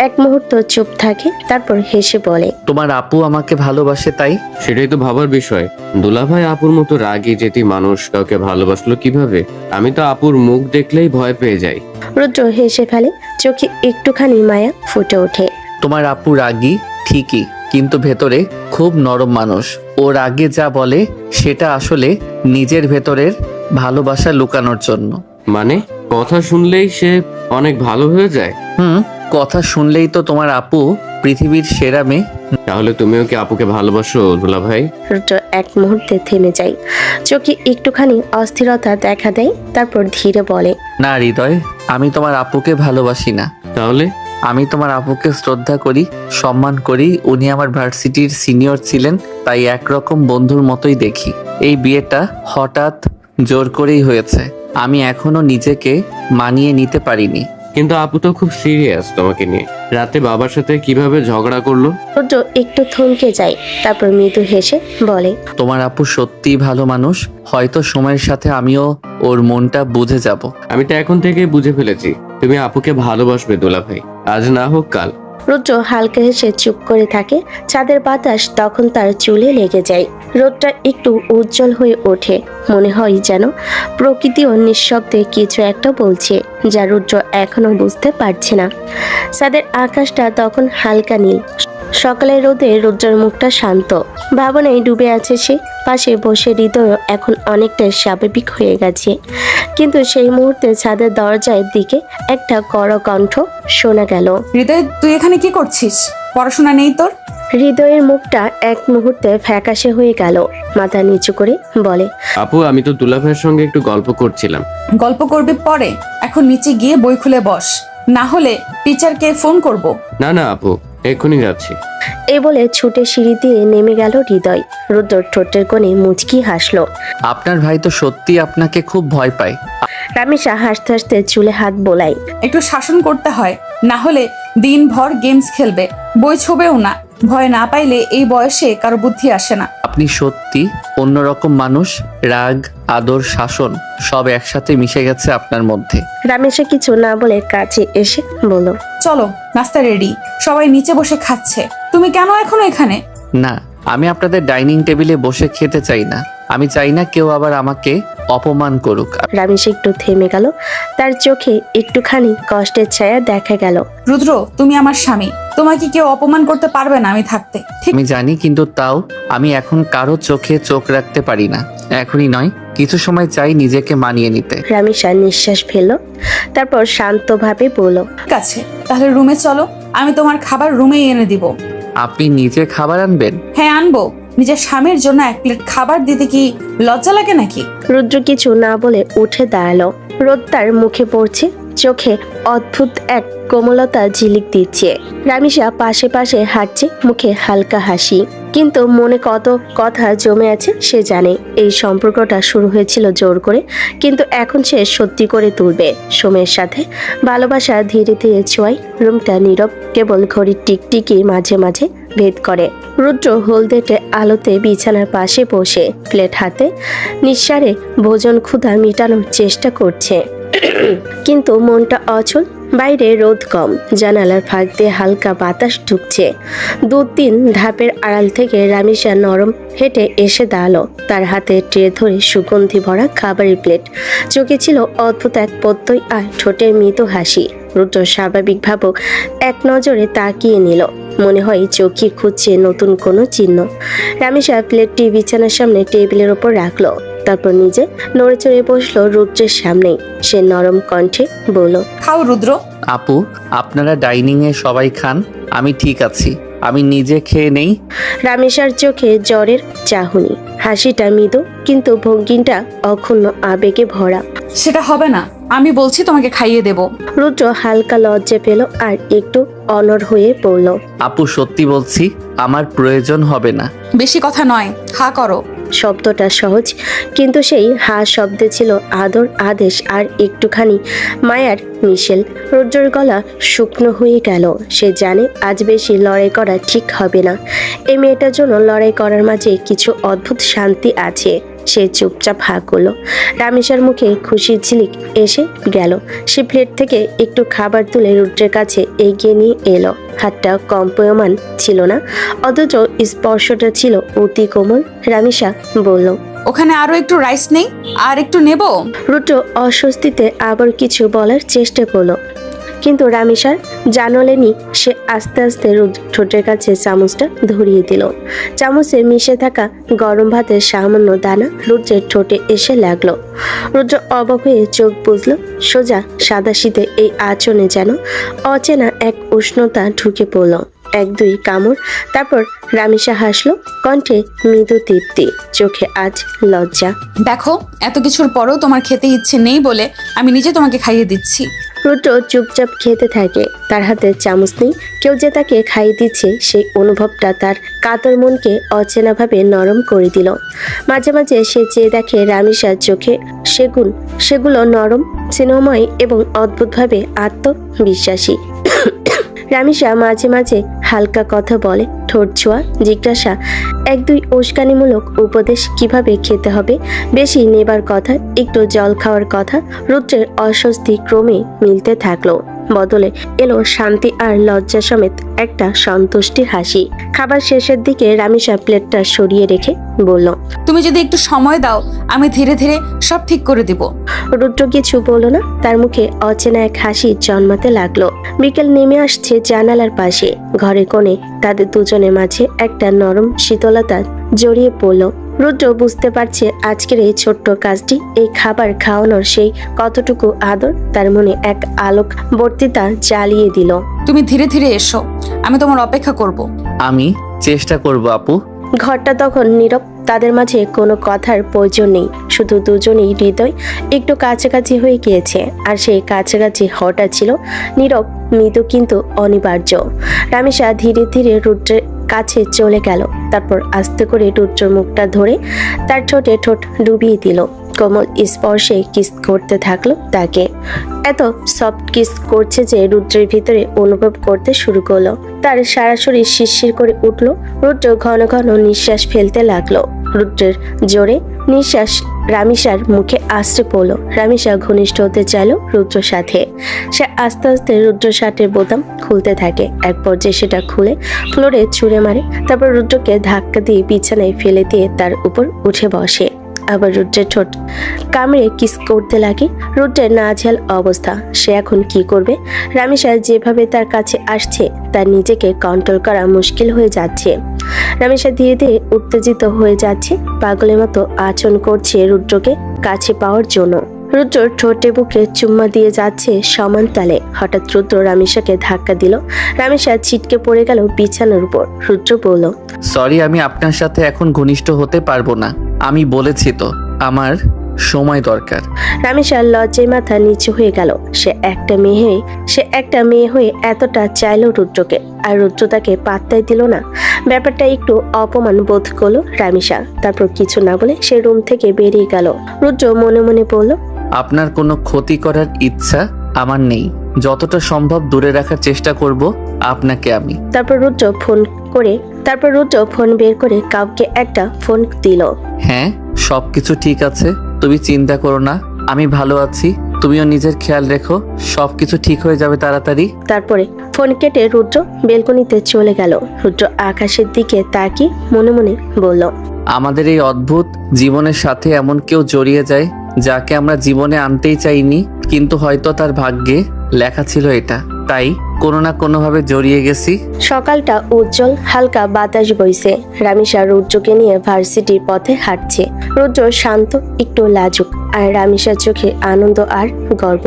এক মুহূর্ত চুপ থাকে, তারপর হেসে বলে, তোমার আপু আমাকে ভালোবাসে তাই? সেটাই তো ভাবার বিষয়। দুলাভাই আপুর মতো রাগী জেদি মানুষ কাউকে ভালোবাসলো কিভাবে? আমি তো আপুর মুখ দেখলেই ভয় পেয়ে যাই। রুদ্র হেসে ফেলে, চোখে একটুখানি মায়া ফুটে ওঠে। তোমার আপু রাগী ঠিকই, কিন্তু ভেতরে খুব নরম মানুষ। ওর আগে যা বলে সেটা আসলে নিজের ভেতরের ভালোবাসা লুকানোর জন্য। মানে কথা শুনলেই সে অনেক ভালো হয়ে যায়? কথা শুনলেই তো তোমার আপু পৃথিবীর সেরা মেয়ে। তাহলে তুমিও কি আপুকে ভালোবাসো দুলাভাই? রুদ্র এক মুহূর্তে থেমে যায়, চোখে একটুখানি অস্থিরতা দেখা দেয়, তারপর ধীরে বলে, না হৃদয়, আমি তোমার আপুকে ভালোবাসি না। তাহলে? আমি তোমার আপুকে শ্রদ্ধা করি, সম্মান করি। উনি আমার ভার্সিটির সিনিয়র ছিলেন, তাই একরকম বন্ধুর মতোই দেখি। এই বিয়েটা হঠাৎ জোর করেই হয়েছে। আমি এখনো নিজেকে মানিয়ে নিতে পারিনি। কিন্তু আপু তো খুব সিরিয়াস তোমাকে নিয়ে। রাতে বাবার সাথে কিভাবে ঝগড়া করলো? রুদ্র একটু থমকে যায়, তারপর মৃদু হেসে বলে, তোমার আপু সত্যিই ভালো মানুষ। হয়তো সময়ের সাথে আমিও ওর মনটা বুঝে যাব। আমি তো এখন থেকেই বুঝে ফেলেছি তুমি আপুকে ভালোবাসবে দুলাভাই, আজ না হোক কাল। রুদ্র হালকা হেসে চুপ করে থাকে। চাঁদের বাতাস তখন তার চুলে লেগে যায়। রোদটা একটু উজ্জ্বল হয়ে ওঠে, মনে হয় যেন প্রকৃতিও নিঃশব্দে কিছু একটা বলছে, যা রুদ্র এখনো বুঝতে পারছে না। চাঁদের আকাশটা তখন হালকা নীল। সকালের রোদে রুদ্রের মুখটা শান্ত, ভাবনায় ডুবে আছে সে। পাশে বসে হৃদয় এখন অনেকটাই স্বাভাবিক হয়ে গেছে, কিন্তু সেই মুহূর্তে ছাদের দরজার দিকে একটা কড়া কণ্ঠ শোনা গেল। হৃদয়, তুই এখানে কি করছিস? পড়াশোনা নেই তোর? হৃদয়ের মুখটা এক মুহূর্তে ফ্যাকাশে হয়ে গেল, মাথা নিচু করে বলে, আপু আমি তো দুলাভাইয়ের সঙ্গে একটু গল্প করছিলাম। গল্প করবি পরে, এখন নিচে গিয়ে বই খুলে বস, না হলে টিচারকে ফোন করব। না না আপু, এক্ষুনি যাচ্ছি। এই বলে ছুটে সিঁড়ি দিয়ে নেমে গেল হৃদয়। রুদ্র ঠোঁটের কোণে মুচকি হাসলো। আপনার ভাই তো সত্যি আপনাকে খুব ভয় পায়। রামিসা হাসতে হাসতে চুলে হাত বোলায়। একটু শাসন করতে হয়, না হলে দিনভর গেমস খেলবে, বই ছোবেও না। ভয় না পাইলে এই বয়সে কারো বুদ্ধি আসে না। আপনি সত্যি অন্যরকম মানুষ। রাগ, আদর, শাসন সব একসাথে মিশে গেছে আপনার মধ্যে। রামেশা কিছু না বলে কাছে এসে বলল, চলো, নাস্তা রেডি, সবাই নিচে বসে খাচ্ছে। তুমি কেন এখনো এখানে? না, আমি আপনাদের ডাইনিং টেবিলে বসে খেতে চাই না। আমি চাই না কেউ আবার আমাকে অপমান করুক। রামেশ একটু থেমে গেল, তার চোখে একটুখানি কষ্টের ছায়া দেখা গেল। রুদ্র, তুমি আমার স্বামী, তোমাকে কেউ অপমান করতে পারবে না আমি থাকতে। ঠিক আমি জানি, কিন্তু তাও আমি এখন কারো চোখে চোখ রাখতে পারি না। এখনই নয়, কিছু সময় চাই নিজেকে মানিয়ে নিতে। রামেশা নিঃশ্বাস ফেলল, তারপর শান্তভাবে বলল, আছে, তাহলে রুমে চলো, আমি তোমার খাবার রুমেই এনে দিব। আপনি নিজে খাবার আনবেন? হ্যাঁ আনবো। নিজের স্বামীর জন্য এক প্লেট খাবার দিতে কি লজ্জা লাগে নাকি? রুদ্র কিছু না বলে উঠে দাঁড়ালো। রোদ তার মুখে পড়ছে, চোখে অদ্ভুত এক কোমলতা ঝিলিক দিচ্ছে। রামিসা পাশে পাশে হাঁটছে, মুখে হালকা হাসি, কিন্তু মনে কত কথা জমে আছে সে জানে। এই সম্পর্কটা শুরু হয়েছিল জোর করে, কিন্তু এখন সে সত্যি করে তুলবে। সময়ের সাথে ভালোবাসা ধীরে ধীরে ছোঁয়ায় রুমটা নীরব, কেবল ঘড়ির টিকটিকি মাঝে মাঝে ভেদ করে। রুদ্র হলদেটে আলোতে বিছানার পাশে বসে প্লেট হাতে নিঃসারে ভোজন ক্ষুধা মেটানোর চেষ্টা করছে, কিন্তু মনটা অচল। বাইরে রোদ কম, জানালার ফাঁক দিয়ে হালকা বাতাস ঢুকছে। 2-3 ধাপের আড়াল থেকে রামিসা নরম হেঁটে এসে দাঁড়ালো, তার হাতে ট্রে ধরে সুগন্ধি ভরা খাবারের প্লেট। চোখে ছিল অদ্ভুত এক প্রত্যয় আর ঠোঁটে মৃত হাসি। রুদ্র স্বাভাবিকভাবে এক নজরে তাকিয়ে নিল, মনে হয় চোখে খুঁজছে নতুন কোনো চিহ্ন। রামিসা প্লেটটি বিছানার সামনে টেবিলের ওপর রাখলো, তারপর নিজে নড়ে চড়ে বসলো রুদ্রের সামনেই। সে নরম কণ্ঠে বলল, খাও রুদ্র। আপু, আপনারা ডাইনিং এ সবাই খান, আমি ঠিক আছি, আমি নিজে খেয়ে নেই। রামেশার চোখে জ্বরের চাহনি, হাসিটা মৃদু কিন্তু ভঙ্গিটা অক্ষুণ্ণ আবেগে ভরা। সেটা হবে না, আমি বলছি তোমাকে খাইয়ে দেব। রুদ্র হালকা লজ্জা পেল আর একটু অনড় হয়ে পড়ল। আপু সত্যি বলছি, আমার প্রয়োজন হবে না। বেশি কথা নয়, হা করো। শব্দটা সহজ, কিন্তু সেই হা শব্দে ছিল আদর, আদেশ আর একটুখানি মায়ার মিশেল। রুদ্রের গলা শুকনো হয়ে গেল। সে জানে আজ বেশি লড়াই করা ঠিক হবে না। এই মেয়েটার জন্য লড়াই করার মাঝে কিছু অদ্ভুত শান্তি আছে। সে চুপচাপ হা করলো। রামিসার মুখে খুশির ঝিলিক এসে গেল। সে প্লেট থেকে একটু খাবার তুলে রুদ্রের কাছে এগিয়ে নিয়ে এলো। হাতটা কম্পয়মান ছিল না, অথচ স্পর্শটা ছিল অতি কোমল। রামিসা বলল, ওখানে আরো একটু রাইস নেই? আর একটু নেব? রুদ্র অস্বস্তিতে আবার কিছু বলার চেষ্টা করলো, কিন্তু রামিসার জানলেনি। সে আস্তে আস্তে ঠোঁটের কাছে চামচটা ধরিয়ে দিল। চামচে মিশে থাকা গরম ভাতের সামান্য দানা রুদ্রের ঠোঁটে এসে লাগলো। রুদ্র অবাক হয়ে চোখ বুঝলো। সোজা সাদাশীতে এই আচরণে যেন অচেনা এক উষ্ণতা ঢুকে পড়ল। এক দুই কামড়, তারপর রামিসা হাসলো, কণ্ঠে মৃদু তৃপ্তি, চোখে আজ লজ্জা। দেখো, এত কিছুর পরেও তোমার খেতে ইচ্ছে নেই বলে আমি নিজে তোমাকে খাইয়ে দিচ্ছি। রুদ্র চুপচাপ খেতে থাকে। তার হাতে চামচ নেই, কেউ যে তাকে খাইয়ে দিচ্ছে সেই অনুভবটা তার কাতর মনকে অচেনাভাবে নরম করে দিল। মাঝে মাঝে সে চেয়ে দেখে রামিসার চোখে সেগুলো নরম, স্নেহময় এবং অদ্ভুতভাবে আত্মবিশ্বাসী। রামিসা মাঝে মাঝে হালকা কথা বলে, ঠোঁট ছোঁয়া, জিজ্ঞাসা, এক দুই উস্কানিমূলক উপদেশ, কিভাবে খেতে হবে, বেশি নেবার কথা, একটু জল খাওয়ার কথা। রুদ্রের অস্বস্তি ক্রমে মিলতে থাকলো। বদলে এলো শান্তি আর লজ্জা সমেত একটা সন্তুষ্টির হাসি। খাবার শেষের দিকে রামিসা প্লেটটা সরিয়ে রেখে বলল, তুমি যদি একটু সময় দাও, আমি ধীরে ধীরে সব ঠিক করে দিব। রুদ্র কিছু বলল না, তার মুখে অচেনা এক হাসি জন্মাতে লাগলো। বিকেল নেমে আসছে জানালার পাশে। ঘরে কোণে তাদের দুজনের মাঝে একটা নরম শীতলতা জড়িয়ে পড়ল। রুদ্র বুঝতে পারছে আজকের এই ছোট্ট কাজটি, এই খাবার খাওয়ানোর সেই কতটুকু আদর তার মনে এক আলোক বর্তিতা জ্বালিয়ে দিল। তুমি ধীরে ধীরে এসো, আমি তোমার অপেক্ষা করব। আমি চেষ্টা করব আপু। ঘরটা তখন নীরব, তাদের মাঝে কোনো কথার প্রয়োজন নেই, শুধু দুজনেই হৃদয় একটু কাছাকাছি হয়ে গিয়েছে। আর সেই কাছাকাছি হওয়াটা ছিল নীরব, মৃদু কিন্তু অনিবার্য। রামিসা ধীরে ধীরে রুদ্রের কাছে চলে গেল, তারপর আস্তে করে রুদ্রের মুখটা ধরে তার ঠোঁটে ঠোঁট ডুবিয়ে দিল। কোমল স্পর্শে কিস করতে থাকলো তাকে। এত সফট কিস করছে যে রুদ্রের ভিতরে অনুভব করতে শুরু করলো। তার সারা শরীর শিরশির করে উঠল। রুদ্র ঘন ঘন নিঃশ্বাস ফেলতে লাগলো। রুদ্রের জোরে নিঃশ্বাস রামিসার মুখে আশ্রে পড়লো। রামিসা ঘনিষ্ঠ হতে চাইল রুদ্রের সাথে। সে আস্তে আস্তে রুদ্রের শার্টের বোতাম খুলতে থাকে। এক পর্যায়ে সেটা খুলে ফ্লোরে ছুঁড়ে মারে, তারপর রুদ্রকে ধাক্কা দিয়ে বিছানায় ফেলে দিয়ে তার উপর উঠে বসে। আবার রুদ্রের ঠোঁট কামড়ে কিস করতে লাগে। রুদ্রের নাজেহাল অবস্থা, সে এখন কি করবে? রামিসা যেভাবে তার কাছে আসছে তার নিজেকে কন্ট্রোল করা মুশকিল হয়ে যাচ্ছে। রামিসা ধীরে ধীরে উত্তেজিত হয়ে যাচ্ছে, পাগলের মতো আচরণ করছে রুদ্রকে কাছে পাওয়ার জন্য। রুদ্র ঠোঁটে বুকে চুম্মা দিয়ে যাচ্ছে সমান তালে। হঠাৎ রুদ্র রামিসাকে ধাক্কা দিল। রামিসা ছিটকে পড়ে গেল বিছানার উপর। রুদ্র বলল, সরি, আমি আপনার সাথে এখন ঘনিষ্ঠ হতে পারবো না। আমি বলেছি তো, আমার সময় দরকার। রামিসার লজ্জায় মাথা নিচু হয়ে গেল। সে একটা মেয়ে হয়ে এতটা চাইলো রুদ্রকে, আর রুদ্র তাকে পাত্তাই দিল না। ব্যাপারটা একটু অপমান বোধ করলো রামিসা। তারপর কিছু না বলে সে রুম থেকে বেরিয়ে গেল। রুদ্র মনে মনে বলল, আপনার কোনো ক্ষতি করার ইচ্ছা আমার নেই। যতটা সম্ভব দূরে রাখার চেষ্টা করব আপনাকে আমি। তারপর রুদ্র ফোন বের করে কাউকে একটা ফোন দিল। হ্যাঁ, সবকিছু ঠিক আছে, তুমি চিন্তা করো না, আমি ভালো আছি। তুমিও নিজের খেয়াল রেখো, সবকিছু ঠিক হয়ে যাবে তাড়াতাড়ি। তারপরে ফোন কেটে রুদ্র বেলকনিতে চলে গেল। রুদ্র আকাশের দিকে তাকিয়ে মনে মনে বলল, আমাদের এই অদ্ভুত জীবনের সাথে এমন কেউ জড়িয়ে যায় যাকে আমরা জীবনে আনতেই চাইনি, কিন্তু হয়তো তার ভাগ্যে লেখা ছিল এটা, তাই কোনো না কোনোভাবে জড়িয়ে গেছি। সকালটা উজ্জ্বল, হালকা বাতাস বইছে। রামিসা রুদ্রকে নিয়ে ভার্সিটির পথে হাঁটছে। রুদ্র শান্ত, একটু লাজুক, আর রামিসার চোখে আনন্দ আর গর্ব।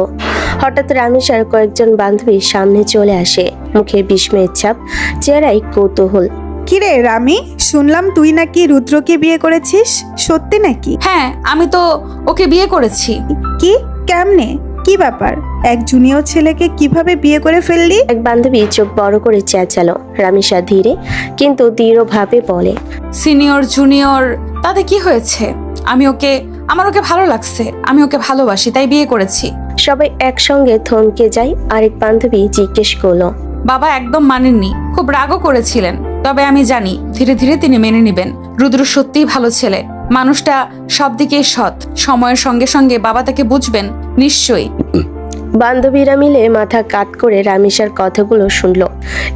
হঠাৎ রামিসার কয়েকজন বান্ধবী সামনে চলে আসে, মুখে বিস্ময়ের ছাপ, চেহারায় কৌতূহল। কিরে রামি, শুনলাম তুই নাকি রুদ্রকে বিয়ে করেছিস, সত্যি নাকি? হ্যাঁ, আমি তো ওকে বিয়ে করেছি। কি? কেমনে? কি ব্যাপার? এক জুনিয়র ছেলেকে কিভাবে বিয়ে করে ফেললি? এক বান্ধবী চোখ বড় করে চেঁচালো। রামিসা ধীরে কিন্তু দৃঢ়ভাবে বলে, সিনিয়র জুনিয়র তাতে কি হয়েছে? আমার ওকে ভালো লাগছে, আমি ওকে ভালোবাসি, তাই বিয়ে করেছি। সবাই একসঙ্গে থমকে যায়। আরেক বান্ধবী জিজ্ঞেস করলো, বাবা একদম মানেননি, খুব রাগও করেছিলেন, তবে আমি জানি ধীরে ধীরে তিনি মেনে নেবেন। রুদ্র সত্যিই ভালো ছেলে, মানুষটা সব দিকেই সৎ, সময়ের সঙ্গে সঙ্গে বাবা তাকে বুঝবেন নিশ্চয়ই। বান্ধবীরা মিলে মাথা কাত করে রামিসার কথাগুলো শুনলো।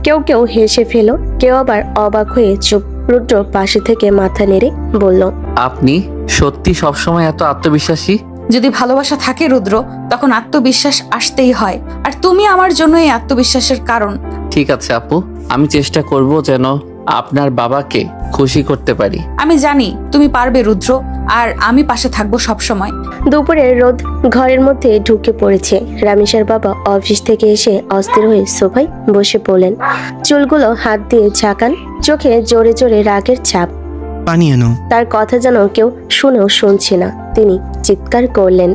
কেউ কেউ হেসে ফেল, কেউ আবার অবাক হয়ে চুপ। রুদ্র পাশে থেকে মাথা নেড়ে বলল, আপনি সত্যি সবসময় এত আত্মবিশ্বাসী? যদি ভালোবাসা থাকে রুদ্র, তখন আত্মবিশ্বাস আসতেই হয়। আর তুমি আমার জন্য এই আত্মবিশ্বাসের কারণ। ঠিক আছে আপু, আমি চেষ্টা করব যেন আপনার বাবাকে খুশি করতে পারি। আমি জানি তুমি পারবে রুদ্র, আর আমি পাশে থাকবো সব সময়। দুপুরে রোদ ঘরের মধ্যে ঢুকে পড়েছে। রামিসার বাবা অফিস থেকে এসে অস্থির হয়ে সোফায় বসে পড়লেন। চুলগুলো হাত দিয়ে ঝাঁকান, চোখে জোরে জোরে রাগের ছাপ। পানি এনো। তার কথা যেন কেউ শুনেও শুনছে না। তিনি চিৎকার করলেন,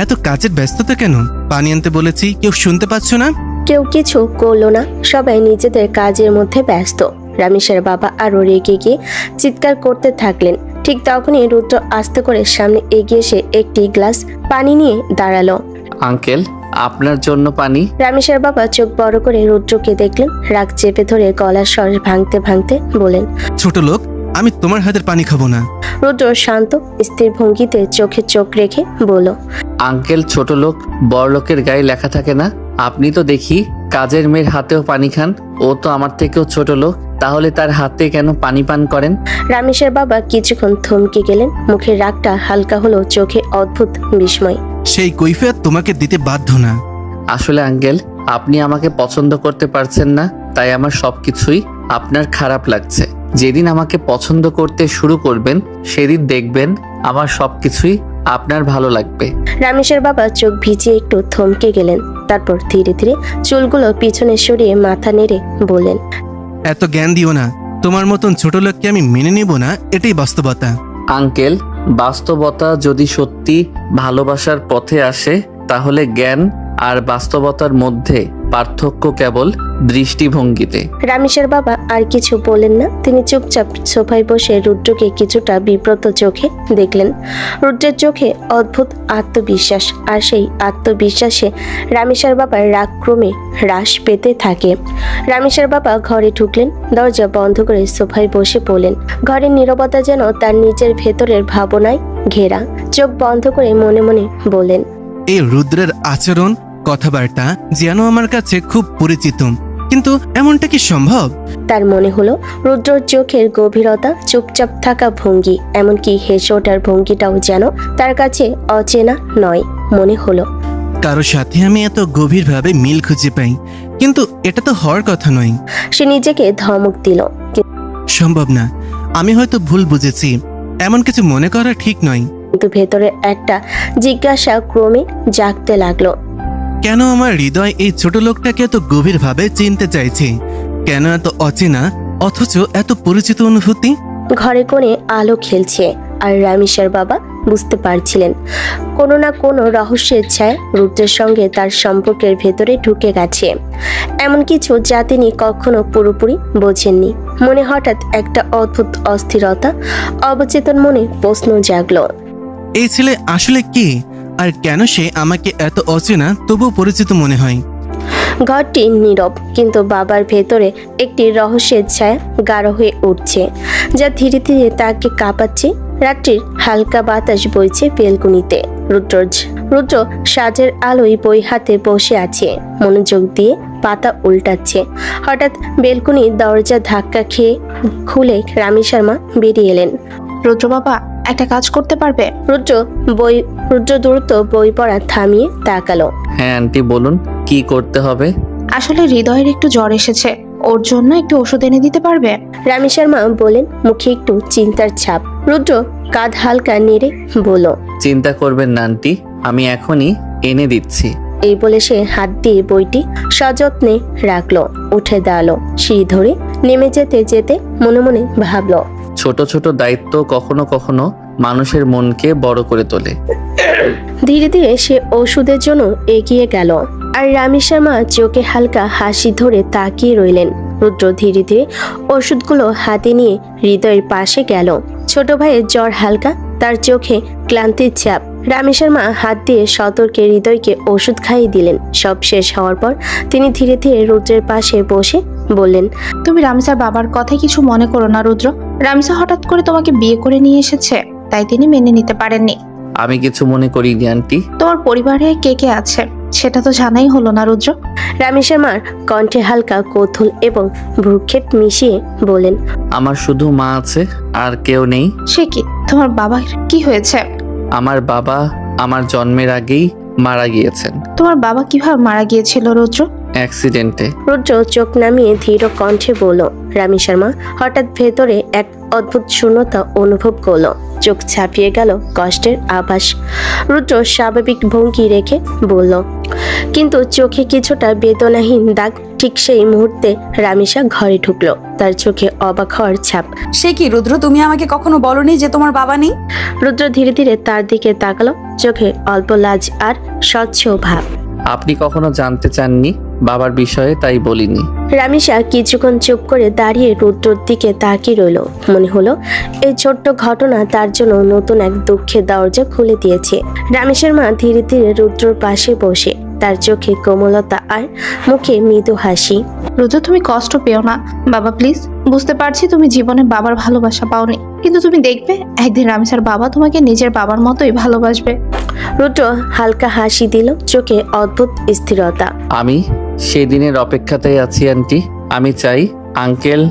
এত কাজের ব্যস্ততা কেন? পানি আনতে বলেছি, কেউ শুনতে পাচ্ছ না? কেউ কিছু করলো না, সবাই নিজেদের কাজের মধ্যে ব্যস্ত। রামিসার বাবা আরো রেগে গিয়ে চিৎকার করতে থাকলেন। ঠিক তখনই রুদ্র আস্তে করে সামনে এগিয়ে এসে একটি গ্লাস পানি নিয়ে দাঁড়ালো। আঙ্কেল, আপনার জন্য পানি। রামিসার বাবা চোখ বড় করে রুদ্রকে দেখলেন। রাগ চেপে ধরে গলার স্বর ভাঙতে ভাঙতে বলেন, ছোট লোক, আমি তোমার হাতের পানি খাবো না। রুদ্র শান্ত স্থির ভঙ্গিতে চোখে চোখ রেখে বলল, আঙ্কেল, ছোট লোক বড় লোকের গায়ে লেখা থাকে না? আপনি তো দেখি কাজের মেয়ের হাতেও পানি খান। ও তো আমার থেকেও ছোট লোক, তাহলে তার হাতে কেন পানি পান করেন? রামিসার বাবা কিছুক্ষণ থমকে গেলেন। মুখের রাগটা হালকা হলো, চোখে অদ্ভুত বিস্ময়। সেই কৈফিয়ত তোমাকে দিতে বাধ্য না। আসলে আঙ্কেল, আপনি আমাকে পছন্দ করতে পারছেন না, তাই আমার সবকিছুই আপনার খারাপ লাগছে। যেদিন আমাকে পছন্দ করতে শুরু করবেন, সেদিন দেখবেন আমার সবকিছুই আপনার ভালো লাগবে। রামেশের বাবা চোখ ভিজিয়ে একটু থমকে গেলেন। তারপর ধীরে ধীরে চুলগুলো পিছনে সরিয়ে মাথা নেড়ে বললেন, এত জ্ঞান দিও না। তোমার মতন ছোট লোককে আমি মেনে নেব না, এটাই বাস্তবতা। আঙ্কেল, বাস্তবতা যদি সত্যি ভালোবাসার পথে আসে, তাহলে জ্ঞান আর বাস্তবতার মধ্যে পার্থক্য কেবল দৃষ্টিভঙ্গিতে। রামেশের বাবা আর কিছু বলেন না। তিনি চুপচাপ সোফায় বসে রুদ্রকে কিছুটা বিব্রত চোখে দেখলেন। রুদ্রের চোখে অদ্ভুত আত্মবিশ্বাস, আর সেই আত্মবিশ্বাসে রামেশের বাবার রাগ ক্রমে হ্রাস পেতে থাকে। রামেশের বাবা ঘরে ঢুকলেন, দরজা বন্ধ করে সোফায় বসে পড়লেন। ঘরের নীরবতা যেন তার নিজের ভেতরের ভাবনায় ঘেরা। চোখ বন্ধ করে মনে মনে বললেন, এই রুদ্রের আচরণ, কথাবার্তা যেন আমার কাছে খুব পরিচিত, কিন্তু এমনটা কি সম্ভব? তার মনে হলো রুদ্রর চোখের গভীরতা, চুপচাপ থাকা ভঙ্গি, এমনকি হেসে ওঠার ভঙ্গিটাও যেন তার কাছে অচেনা নয় মনে হলো। কারো সাথে আমি এত গভীরভাবে মিল খুঁজে পাই, কিন্তু এটা তো হওয়ার কথা নয়। সে নিজেকে ধমক দিল। সম্ভব না। আমি হয়তো ভুল বুঝেছি। এমন কিছু মনে করা ঠিক নয়। কিন্তু ভেতরে একটা জিজ্ঞাসা ক্রমে জাগতে লাগলো। কেন আমার হৃদয় এই ছোট লোকটাকে এত গভীরভাবে চিনতে চাইছে? কেন এত অচেনা অথচ এত পরিচিত অনুভূতি? ঘরে কোণে আলো খেলছে, আর রামেশের বাবা বুঝতে পারছিলেন কোনো না কোনো রহস্যের ছায়া রুদ্রের সঙ্গে তার সম্পর্কের ভেতরে ঢুকে গেছে। এমন কিছু যা তিনি কখনো পুরোপুরি বোঝেননি। মনে হঠাৎ একটা অদ্ভুত অস্থিরতা, অবচেতন মনে প্রশ্ন জাগলো। এই ছেলে আসলে কে, আর কেন সে আমাকে এত অচেনা তবুও পরিচিত মনে হয়? ঘরটি নীরব, কিন্তু বাবার ভেতরে একটি রহস্যের ছায়া গাঢ় হয়ে উঠছে, যা ধীরে ধীরে তাকে কাঁপাচ্ছে। রাত্রির হালকা বাতাস বইছে বেলকুনিতে। রুদ্র সাজের আলোয় বই হাতে বসে আছে, মনোযোগ দিয়ে পাতা উল্টাচ্ছে। হঠাৎ বেলকুনির দরজা ধাক্কা খেয়ে খুলে রামি শর্মা বেরিয়ে এলেন। রুদ্র বাবা, একটা কাজ করতে পারবে? রুদ্র দ্রুত বই পড়া থামিয়ে তাকালো। হ্যাঁ আন্টি, বলুন কি করতে হবে? আসলে হৃদয়ের একটু জ্বর এসেছে, ওর জন্য একটু ওষুধ এনে দিতে পারবে? রামি শর্মা বলেন, মুখে একটু চিন্তার ছাপ। রুদ্র কাঁধ হালকা নেড়ে বলল, চিন্তা করবেন না আন্টি, আমি এখনই এনে দিচ্ছি। এই বলে সে হাত দিয়ে বইটি সযত্নে রাখলো। উঠে দাঁড়ালো। সিঁড়ি ধরে নেমে যেতে যেতে মনে মনে ভাবলো, ছোট ছোট দায়িত্ব কখনো কখনো মানুষের মনকে বড় করে তোলে। ধীরে ধীরে সে ওষুধের জন্য এগিয়ে গেল, আর রামি শর্মা চোখে হালকা হাসি ধরে তাকিয়ে রইলেন। রুদ্র ধীরে ধীরে ওষুধগুলো হাতে নিয়ে হৃদয়ের পাশে গেল। ছোট ভাইয়ের জ্বর হালকা, তার চোখে ক্লান্তির ছাপ। রামি শর্মা হাত দিয়ে সতর্কে হৃদয়কে ওষুধ খাইয়ে দিলেন। সব শেষ হওয়ার পর তিনি ধীরে ধীরে রুদ্রের পাশে বসে বললেন, তুমি রামিসার বাবার কথায় কিছু মনে করো না রুদ্র। রামিসা হঠাৎ করে তোমাকে বিয়ে করে নিয়ে এসেছে। তাই তিনি মেনে নিতে পারেননি। আমি কিছু মনে করিনি আন্টি। তোমার পরিবারে কে কে আছে সেটা তো জানাই হলো না রুদ্র। রামিসার মার কণ্ঠে হালকা কৌতূহল এবং ভ্রুক্ষেপ মিশিয়ে বলেন, আমার শুধু মা আছে, আর কেউ নেই। সে কি, তোমার বাবার কি হয়েছে? আমার বাবা আমার জন্মের আগেই মারা গিয়েছেন, তোমার বাবা কিভাবে মারা গিয়েছিল রুদ্র? অ্যাক্সিডেন্টে। রুদ্র চোখ নামিয়ে ধীর কণ্ঠে বলল। রামিসার মা হঠাৎ ভেতরে এক অদ্ভুত শূন্যতা অনুভব করলো। চোখ ছাপিয়ে গেল কষ্টের আভাস। রুদ্র স্বাভাবিক ভঙ্গি রেখে বলল, কিন্তু চোখে কিছুটা বেদনাহীন দাগ। ঠিক সেই মুহূর্তে রামিসা ঘরে ঢুকলো, তার চোখে অবাক হওয়ার ছাপ। সে কি রুদ্র, তুমি আমাকে কখনো বলনি যে তোমার বাবা নেই? রুদ্র ধীরে ধীরে তার দিকে তাকালো, চোখে অল্প লাজ আর স্বচ্ছ ভাব। আপনি কখনো জানতে চাননি বাবার বিষয়ে, তাই বলিনি। রামিসা কিছুক্ষণ চুপ করে দাঁড়িয়ে রুদ্রর দিকে তাকিয়ে রইল। মনে হলো এই ছোট্ট ঘটনা তার জন্য নতুন এক দুঃখের দরজা খুলে দিয়েছে। রামিসার মা ধীরে ধীরে রুদ্রর পাশে বসে, তার চোখে কোমলতা আর মুখে মৃদু হাসি। রুদ্র, তুমি কষ্ট পেও না বাবা, প্লিজ। বুঝতে পারছি তুমি জীবনে বাবার ভালোবাসা পাওনি, কিন্তু তুমি দেখবে একদিন রামিসার বাবা তোমাকে নিজের বাবার মতোই ভালোবাসবে। রুদ্র হালকা হাসি দিল, চোখে অদ্ভুত স্থিরতা। আমি সেই দিনের অপেক্ষাতেই আছি আন্টি। আমি চাই আঙ্কেল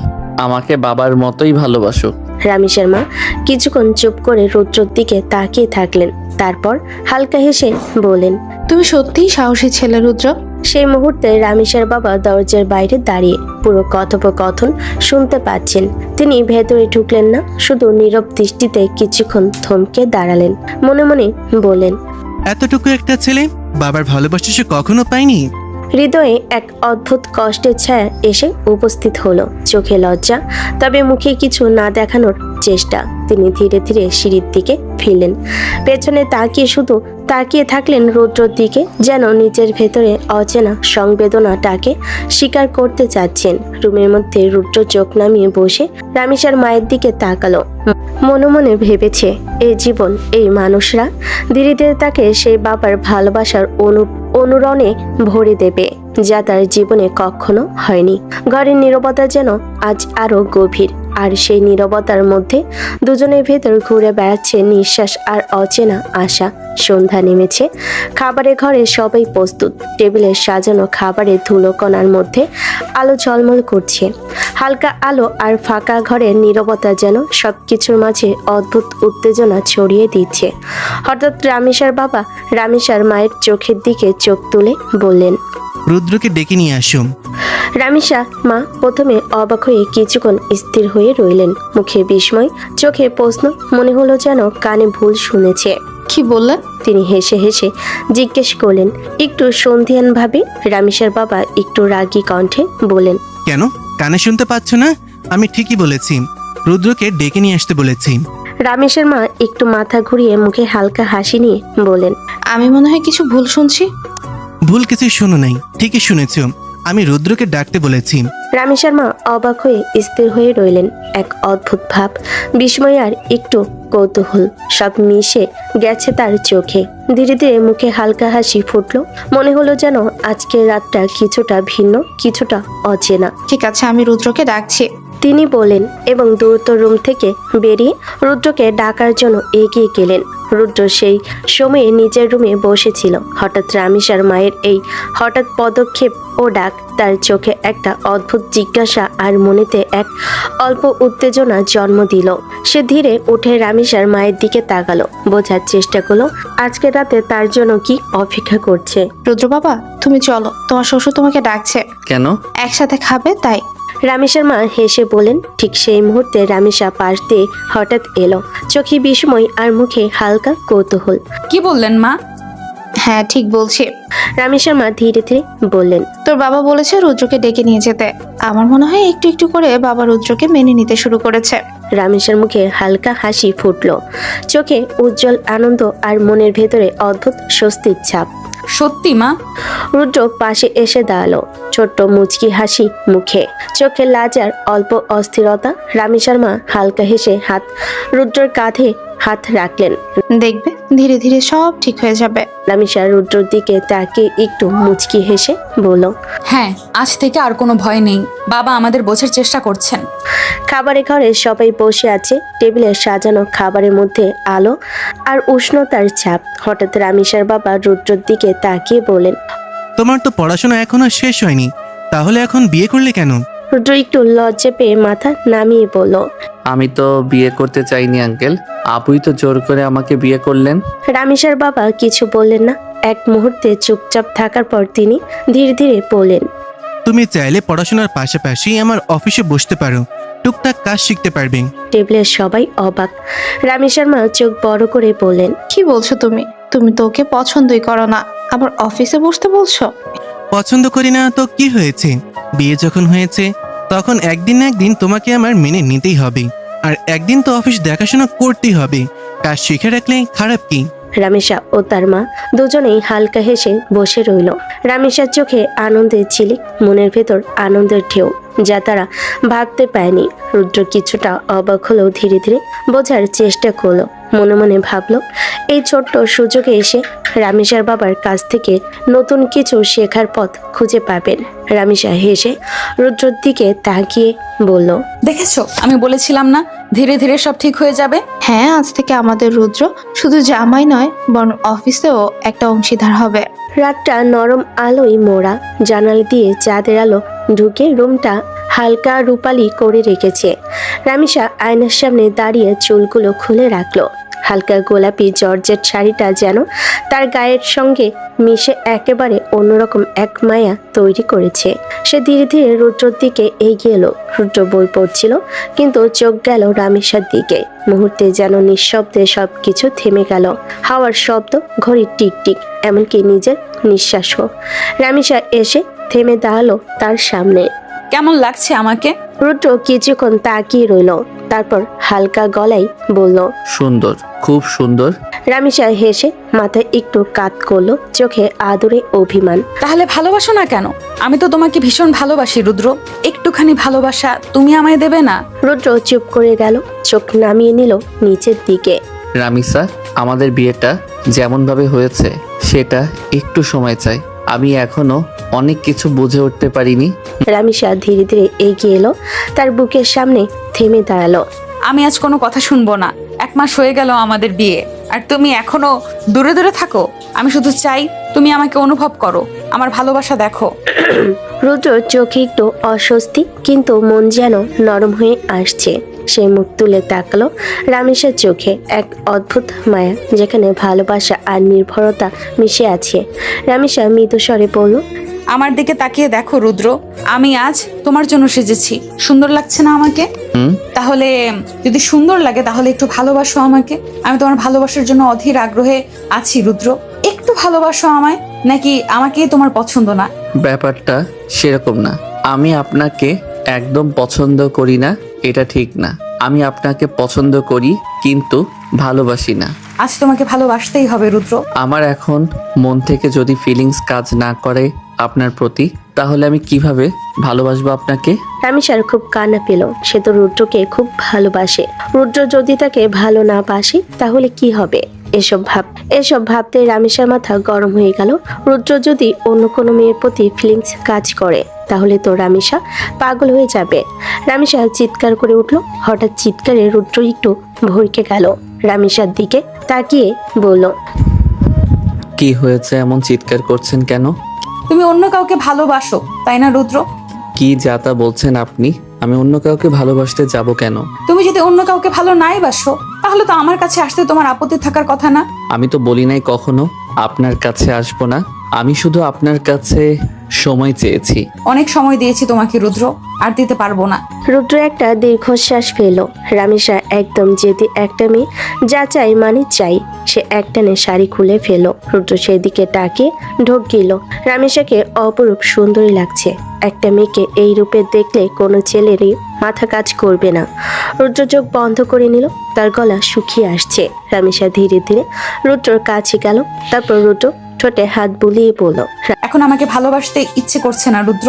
আমাকে বাবার মতোই ভালোবাসুক। রামিসার মা কিছুক্ষণ চুপ করে রুদ্রর দিকে তাকিয়ে থাকলেন, তারপর হালকা হেসে বলেন, তুমি সত্যিই সাহসী ছেলে রুদ্র। সেই মুহূর্তে রামিসার বাবা দরজার বাইরে দাঁড়িয়ে পুরো কথোপকথন শুনতে পাচ্ছেন। তিনি ভেতরে ঢুকলেন না, শুধু নীরব দৃষ্টিতে কিছুক্ষণ থমকে দাঁড়ালেন। মনে মনে বলেন, এতটুকু একটা ছেলে বাবার ভালোবাসা সে কখনো পায়নি। হৃদয়ে এক অদ্ভুত কষ্টের ছায়া এসে উপস্থিত হলো। চোখে লজ্জা, তবে মুখে কিছু না দেখানোর চেষ্টা। তিনি ধীরে ধীরে সিঁড়ির দিকে ফিরলেন। পেছনে তাকিয়ে শুধু তাকিয়ে থাকলেন রুদ্রর দিকে, যেন নিজের ভেতরে অচেনা সংবেদনাটাকে স্বীকার করতে চাচ্ছেন। রুমের মধ্যে রুদ্র চোখ নামিয়ে বসে রামিসার মায়ের দিকে তাকালো। মনে মনে ভেবেছে, এই জীবন, এই মানুষরা ধীরে ধীরে তাকে সেই বাবার ভালোবাসার অনুরণে ভরে দেবে, যা তার জীবনে কখনো হয়নি। ঘরের নীরবতা যেন আজ আরো গভীর, আর সেই নীরবতার মধ্যে দুজনের ভেতর ঘুরে বেড়াচ্ছে নিঃশ্বাস আর অচেনা আশা। সন্ধ্যা নেমেছে, খাবারের ঘরে সবাই প্রস্তুত। টেবিলে সাজানো খাবারের ধুলোকণার মধ্যে আলো ঝলমল করছে। হালকা আলো আর ফাঁকা ঘরের নীরবতা যেন সবকিছুর মাঝে অদ্ভুত উত্তেজনা ছড়িয়ে দিচ্ছে। হঠাৎ রামিসার বাবা রামিসার মায়ের চোখের দিকে চোখ তুলে বললেন, রুদ্রকে ডেকে নিয়ে আসো। রামিসা মা প্রথমে অবাক হয়ে কিছুক্ষণ স্থির হয়ে রইলেন, মুখে বিস্ময়, চোখে প্রশ্ন। মনে হলো যেন কানে ভুল শুনেছে। কি বললেন? তিনি হেসে হেসে জিজ্ঞেস করলেন, একটু সন্ধিয়ান ভাবে। রামিসার বাবা একটু রাগী কণ্ঠে বলেন, কেন কানে শুনতে পাচ্ছ না? আমি ঠিকই বলেছি, রুদ্রকে ডেকে নিয়ে আসতে বলেছি। রামেশের মা একটু মাথা ঘুরিয়ে মুখে হালকা হাসি নিয়ে বলেন, আমি মনে হয় কিছু ভুল শুনছি। ভুল কিছু শোনো নাই, ঠিকই শুনেছ, আমি রুদ্রকে ডাকতে বলেছি। রামেশের মা অবাক হয়ে স্থির হয়ে রইলেন। এক অদ্ভুত ভাব, বিস্ময় আর একটু কৌতূহল সব মিশে গেছে তার চোখে। ধীরে ধীরে মুখে হালকা হাসি ফুটলো। মনে হলো যেন আজকের রাতটা কিছুটা ভিন্ন, কিছুটা অচেনা। ঠিক আছে, আমি রুদ্রকে ডাকছি। তিনি বলেন এবং দ্রুত রুম থেকে বেরিয়ে রুদ্রকে ডাকার জন্য এগিয়ে গেলেন। রুদ্র সেই সময়ে নিজের রুমে বসেছিল। হঠাৎ রামিসার মায়ের এই হঠাৎ পদক্ষেপ ও ডাক তার চোখে একটা অদ্ভুত জিজ্ঞাসা আর মনেতে এক অল্প উত্তেজনা জন্ম দিল। সে ধীরে উঠে রামিসার মায়ের দিকে তাকালো, বোঝার চেষ্টা করলো আজকে রাতে তার জন্য কি অপেক্ষা করছে। রুদ্র বাবা, তুমি চলো, তোমার শ্বশুর তোমাকে ডাকছে। কেন? একসাথে খাবে তাই। রামিসার মা হেসে বলেন। ঠিক সেই মুহূর্তে রামিসা পাশ দিয়ে হঠাৎ এলো, চোখে বিস্ময় আর মুখে হালকা কৌতূহল। কি বললেন মা? হ্যাঁ, ঠিক বলছি। রামিসার মা ধীরে ধীরে বললেন, তোর বাবা বলেছে রুদ্রকে ডেকে নিয়ে যেতে। আমার মনে হয় একটু একটু করে বাবা রুদ্রকে মেনে নিতে শুরু করেছে। রামেশের মুখে হালকা হাসি ফুটলো, চোখে উজ্জ্বল আনন্দ আর মনের ভেতরে অদ্ভুত স্বস্তির ছাপ। সত্যি মা? রুদ্র পাশে এসে দাঁড়ালো, ছোট্ট মুচকি হাসি মুখে, চোখে লাজ আর অল্প অস্থিরতা। রামিসার মা হালকা হেসে হাত রুদ্রর কাঁধে হাত রাখলেন। দেখবে ধীরে ধীরে সব ঠিক হয়ে যাবে। রামিসা রুদ্রর দিকে তাকিয়ে একটু মুচকি হেসে বলল, হ্যাঁ, আজ থেকে আর কোনো ভয় নেই। বাবা আমাদের বোঝার চেষ্টা করছেন। খাবারের ঘরে সবাই বসে আছে। টেবিলে সাজানো খাবারের মধ্যে আলো আর উষ্ণতার ছাপ। হঠাৎ রামিসার বাবা রুদ্রর দিকে তাকিয়ে বলেন, তোমার তো পড়াশোনা এখনো শেষ হয়নি, তাহলে এখন বিয়ে করলে কেন? রুদ্র একটু লজ্জা পেয়ে মাথা নামিয়ে বলল, আমি তো বিয়ে করতে চাইনি আঙ্কেল, আপুই তো জোর করে আমাকে বিয়ে করলেন। রামিসার বাবা কিছু বললেন না। এক মুহূর্তে চুপচাপ থাকার পর তিনি ধীরে ধীরে বললেন, তুমি চাইলে পড়াশোনার পাশাপাশি আমার অফিসে বসতে পারো, টুকটাক কাজ শিখতে পারবে। টেবিলের সবাই অবাক। রামিসার মা চোখ বড় করে বললেন, কি বলছো তুমি? তুমি তো ওকে পছন্দই করো না, আবার অফিসে বসতে বলছো? পছন্দ করি না তো কি হয়েছে? বিয়ে যখন হয়েছে তখন একদিন না একদিন তোমাকে আমার মেনে নিতেই হবে, আর একদিন তো অফিস দেখাশোনা করতেই হবে। কাজ শিখে রাখলে খারাপ কি? রামিসা ও তার মা দুজনেই হালকা হেসে বসে রইল। রামিসার চোখে আনন্দের ঝিলিক, মনের ভেতর আনন্দের ঢেউ, যা তারা ভাবতে পায়নি। রুদ্র কিছুটা অবাক হলেও ধীরে ধীরে বোঝার চেষ্টা করলো। মনে মনে ভাবলো, এই ছোট্ট সুযোগে এসে রামিসার বাবার কাছ থেকে নতুন কিছু শেখার পথ খুঁজে পাবেন। রামিসা হেসে রুদ্রর দিকে তাকিয়ে বলল, দেখেছো, আমি বলেছিলাম না ধীরে ধীরে সব ঠিক হয়ে যাবে। হ্যাঁ, আজ থেকে আমাদের রুদ্র শুধু জামাই নয়, বরং অফিসেও একটা অংশীদার হবে। রাতটা নরম আলোয় মোড়া। জানালা দিয়ে চাঁদের আলো ঢুকে রুমটা হালকা রূপালি করে রেখেছে। রামিসা আয়নার সামনে দাঁড়িয়ে চুলগুলো খুলে রাখলো। হালকা গোলাপি জর্জেট শাড়িটা যেন তার গায়ের সঙ্গে মিশে একেবারে অন্যরকম এক মায়া তৈরি করেছে। সে ধীরে ধীরে রুদ্রর দিকে এগিয়ে এলো। রুদ্র বই পড়ছিল, কিন্তু চোখ গেল রামিসার দিকে। মুহূর্তে যেন নিঃশব্দে সবকিছু থেমে গেল। হাওয়ার শব্দ, ঘড়ির টিকটিক, এমনকি নিজের নিঃশ্বাসও। রামিসা এসে থেমে দাঁড়ালো তার সামনে। কেমন লাগছে আমাকে? রুদ্র কিছুক্ষণ তাকিয়ে রইল, তারপর হালকা গলায় বলল, সুন্দর, খুব সুন্দর। রামিসা হেসে মাথায় একটু কাত করলো, চোখে আদরে অভিমান। তাহলে ভালোবাসো না কেন? আমি তো তোমাকে ভীষণ ভালোবাসি রুদ্র। একটুখানি ভালোবাসা তুমি আমায় দেবে না? রুদ্র চুপ করে গেল, চোখ নামিয়ে নিল নিচের দিকে। রামিসা, আমাদের বিয়েটা যেমনভাবে হয়েছে সেটা একটু সময় চাই। আমি এখনো অনেক কিছু বুঝে উঠতে পারিনি। রামিসা ধীরে ধীরে এগিয়ে এলো, তার বুকের সামনে থেমে দাঁড়ালো। আমি আজ কোনো কথা শুনবো না। 1 মাস হয়ে গেল আমাদের বিয়ে, আর তুমি এখনো দূরে দূরে থাকো। আমি শুধু চাই তুমি আমাকে অনুভব করো, আমার ভালোবাসা দেখো। রুদ্রর চোখে একটু অস্বস্তি, কিন্তু মন যেন নরম হয়ে আসছে। সে মুখ তুলে তাকালো রামিসার চোখে, এক অদ্ভুত মায়া যেখানে ভালোবাসা আর নির্ভরতা মিশে আছে। রামিসা মৃদু স্বরে বলল, আমার দিকে তাকিয়ে দেখো রুদ্র, আমি আজ তোমার জন্য সেজেছি। সুন্দর লাগছে না আমাকে? হুম। তাহলে যদি সুন্দর লাগে তাহলে একটু ভালোবাসো আমাকে। আমি তোমার ভালোবাসার জন্য অধীর আগ্রহে আছি রুদ্র। একটু ভালোবাসো আমায়, নাকি আমাকেই তোমার পছন্দ না? ব্যাপারটা সেরকম না। আমি আপনাকে একদম পছন্দ করি না, এটা ঠিক না। আমি আপনাকে পছন্দ করি, কিন্তু ভালোবাসি না। আজ তোমাকে ভালোবাসতেই হবে রুদ্র। আমার এখন মন থেকে যদি ফিলিংস কাজ না করে আপনার প্রতি, তাহলে আমি কিভাবে ভালোবাসবো আপনাকে? রামিসার খুব কান্না পেল। সে তো রুদ্রকে খুব ভালোবাসে। রুদ্র যদি তাকে ভালো না বাসে তাহলে কি হবে? এসব ভাবতে রামিসার মাথা গরম হয়ে গেল। রুদ্র যদি অন্য কোনো মেয়ের প্রতি ফিলিংস কাজ করে তাহলে তো রামিসা পাগল হয়ে যাবে। রামিসা চিৎকার করে উঠল। হঠাৎ চিৎকারে রুদ্র একটু ভরকে গেল। রামিসার দিকে তাকিয়ে বলল, কি হয়েছে, এমন চিৎকার করছেন কেন? তুমি অন্য কাউকে ভালোবাসো, তাই না রুদ্র? কি যাতা বলছেন আপনি? আমি অন্য কাউকে ভালোবাসতে যাব কেন? তুমি যদি অন্য কাউকে ভালো নাই বাসো, তাহলে তো আমার কাছে আসতে তোমার আপত্তি থাকার কথা না। আমি তো বলি নাই কখনো আপনার কাছে আসবো না। আমি শুধু আপনার কাছে সময় চেয়েছি। অনেক সময় দিয়েছি তোমাকে রুদ্র, আর দিতে পারবো না। রুদ্র একটা দীর্ঘশ্বাস ফেলল। রামিসা একদম জেদি একটা মেয়ে, যা চাই মানে চাই। সে একটানে শাড়ি খুলে ফেলল। রুদ্র সেদিকে তাকিয়ে ঢোক গেল। রামিসাকে অপরূপ সুন্দরী লাগছে। একটা মেয়েকে এই রূপে দেখলে কোনো ছেলেরই মাথা কাজ করবে না। রুদ্র চোখ বন্ধ করে নিল, তার গলা শুকিয়ে আসছে। রামিসা ধীরে ধীরে রুদ্রর কাছে গেল, তারপর রুদ্র ঠোঁটে হাত বুলিয়ে বলল, এখন আমাকে ভালোবাসতে ইচ্ছে করছে না রুদ্র।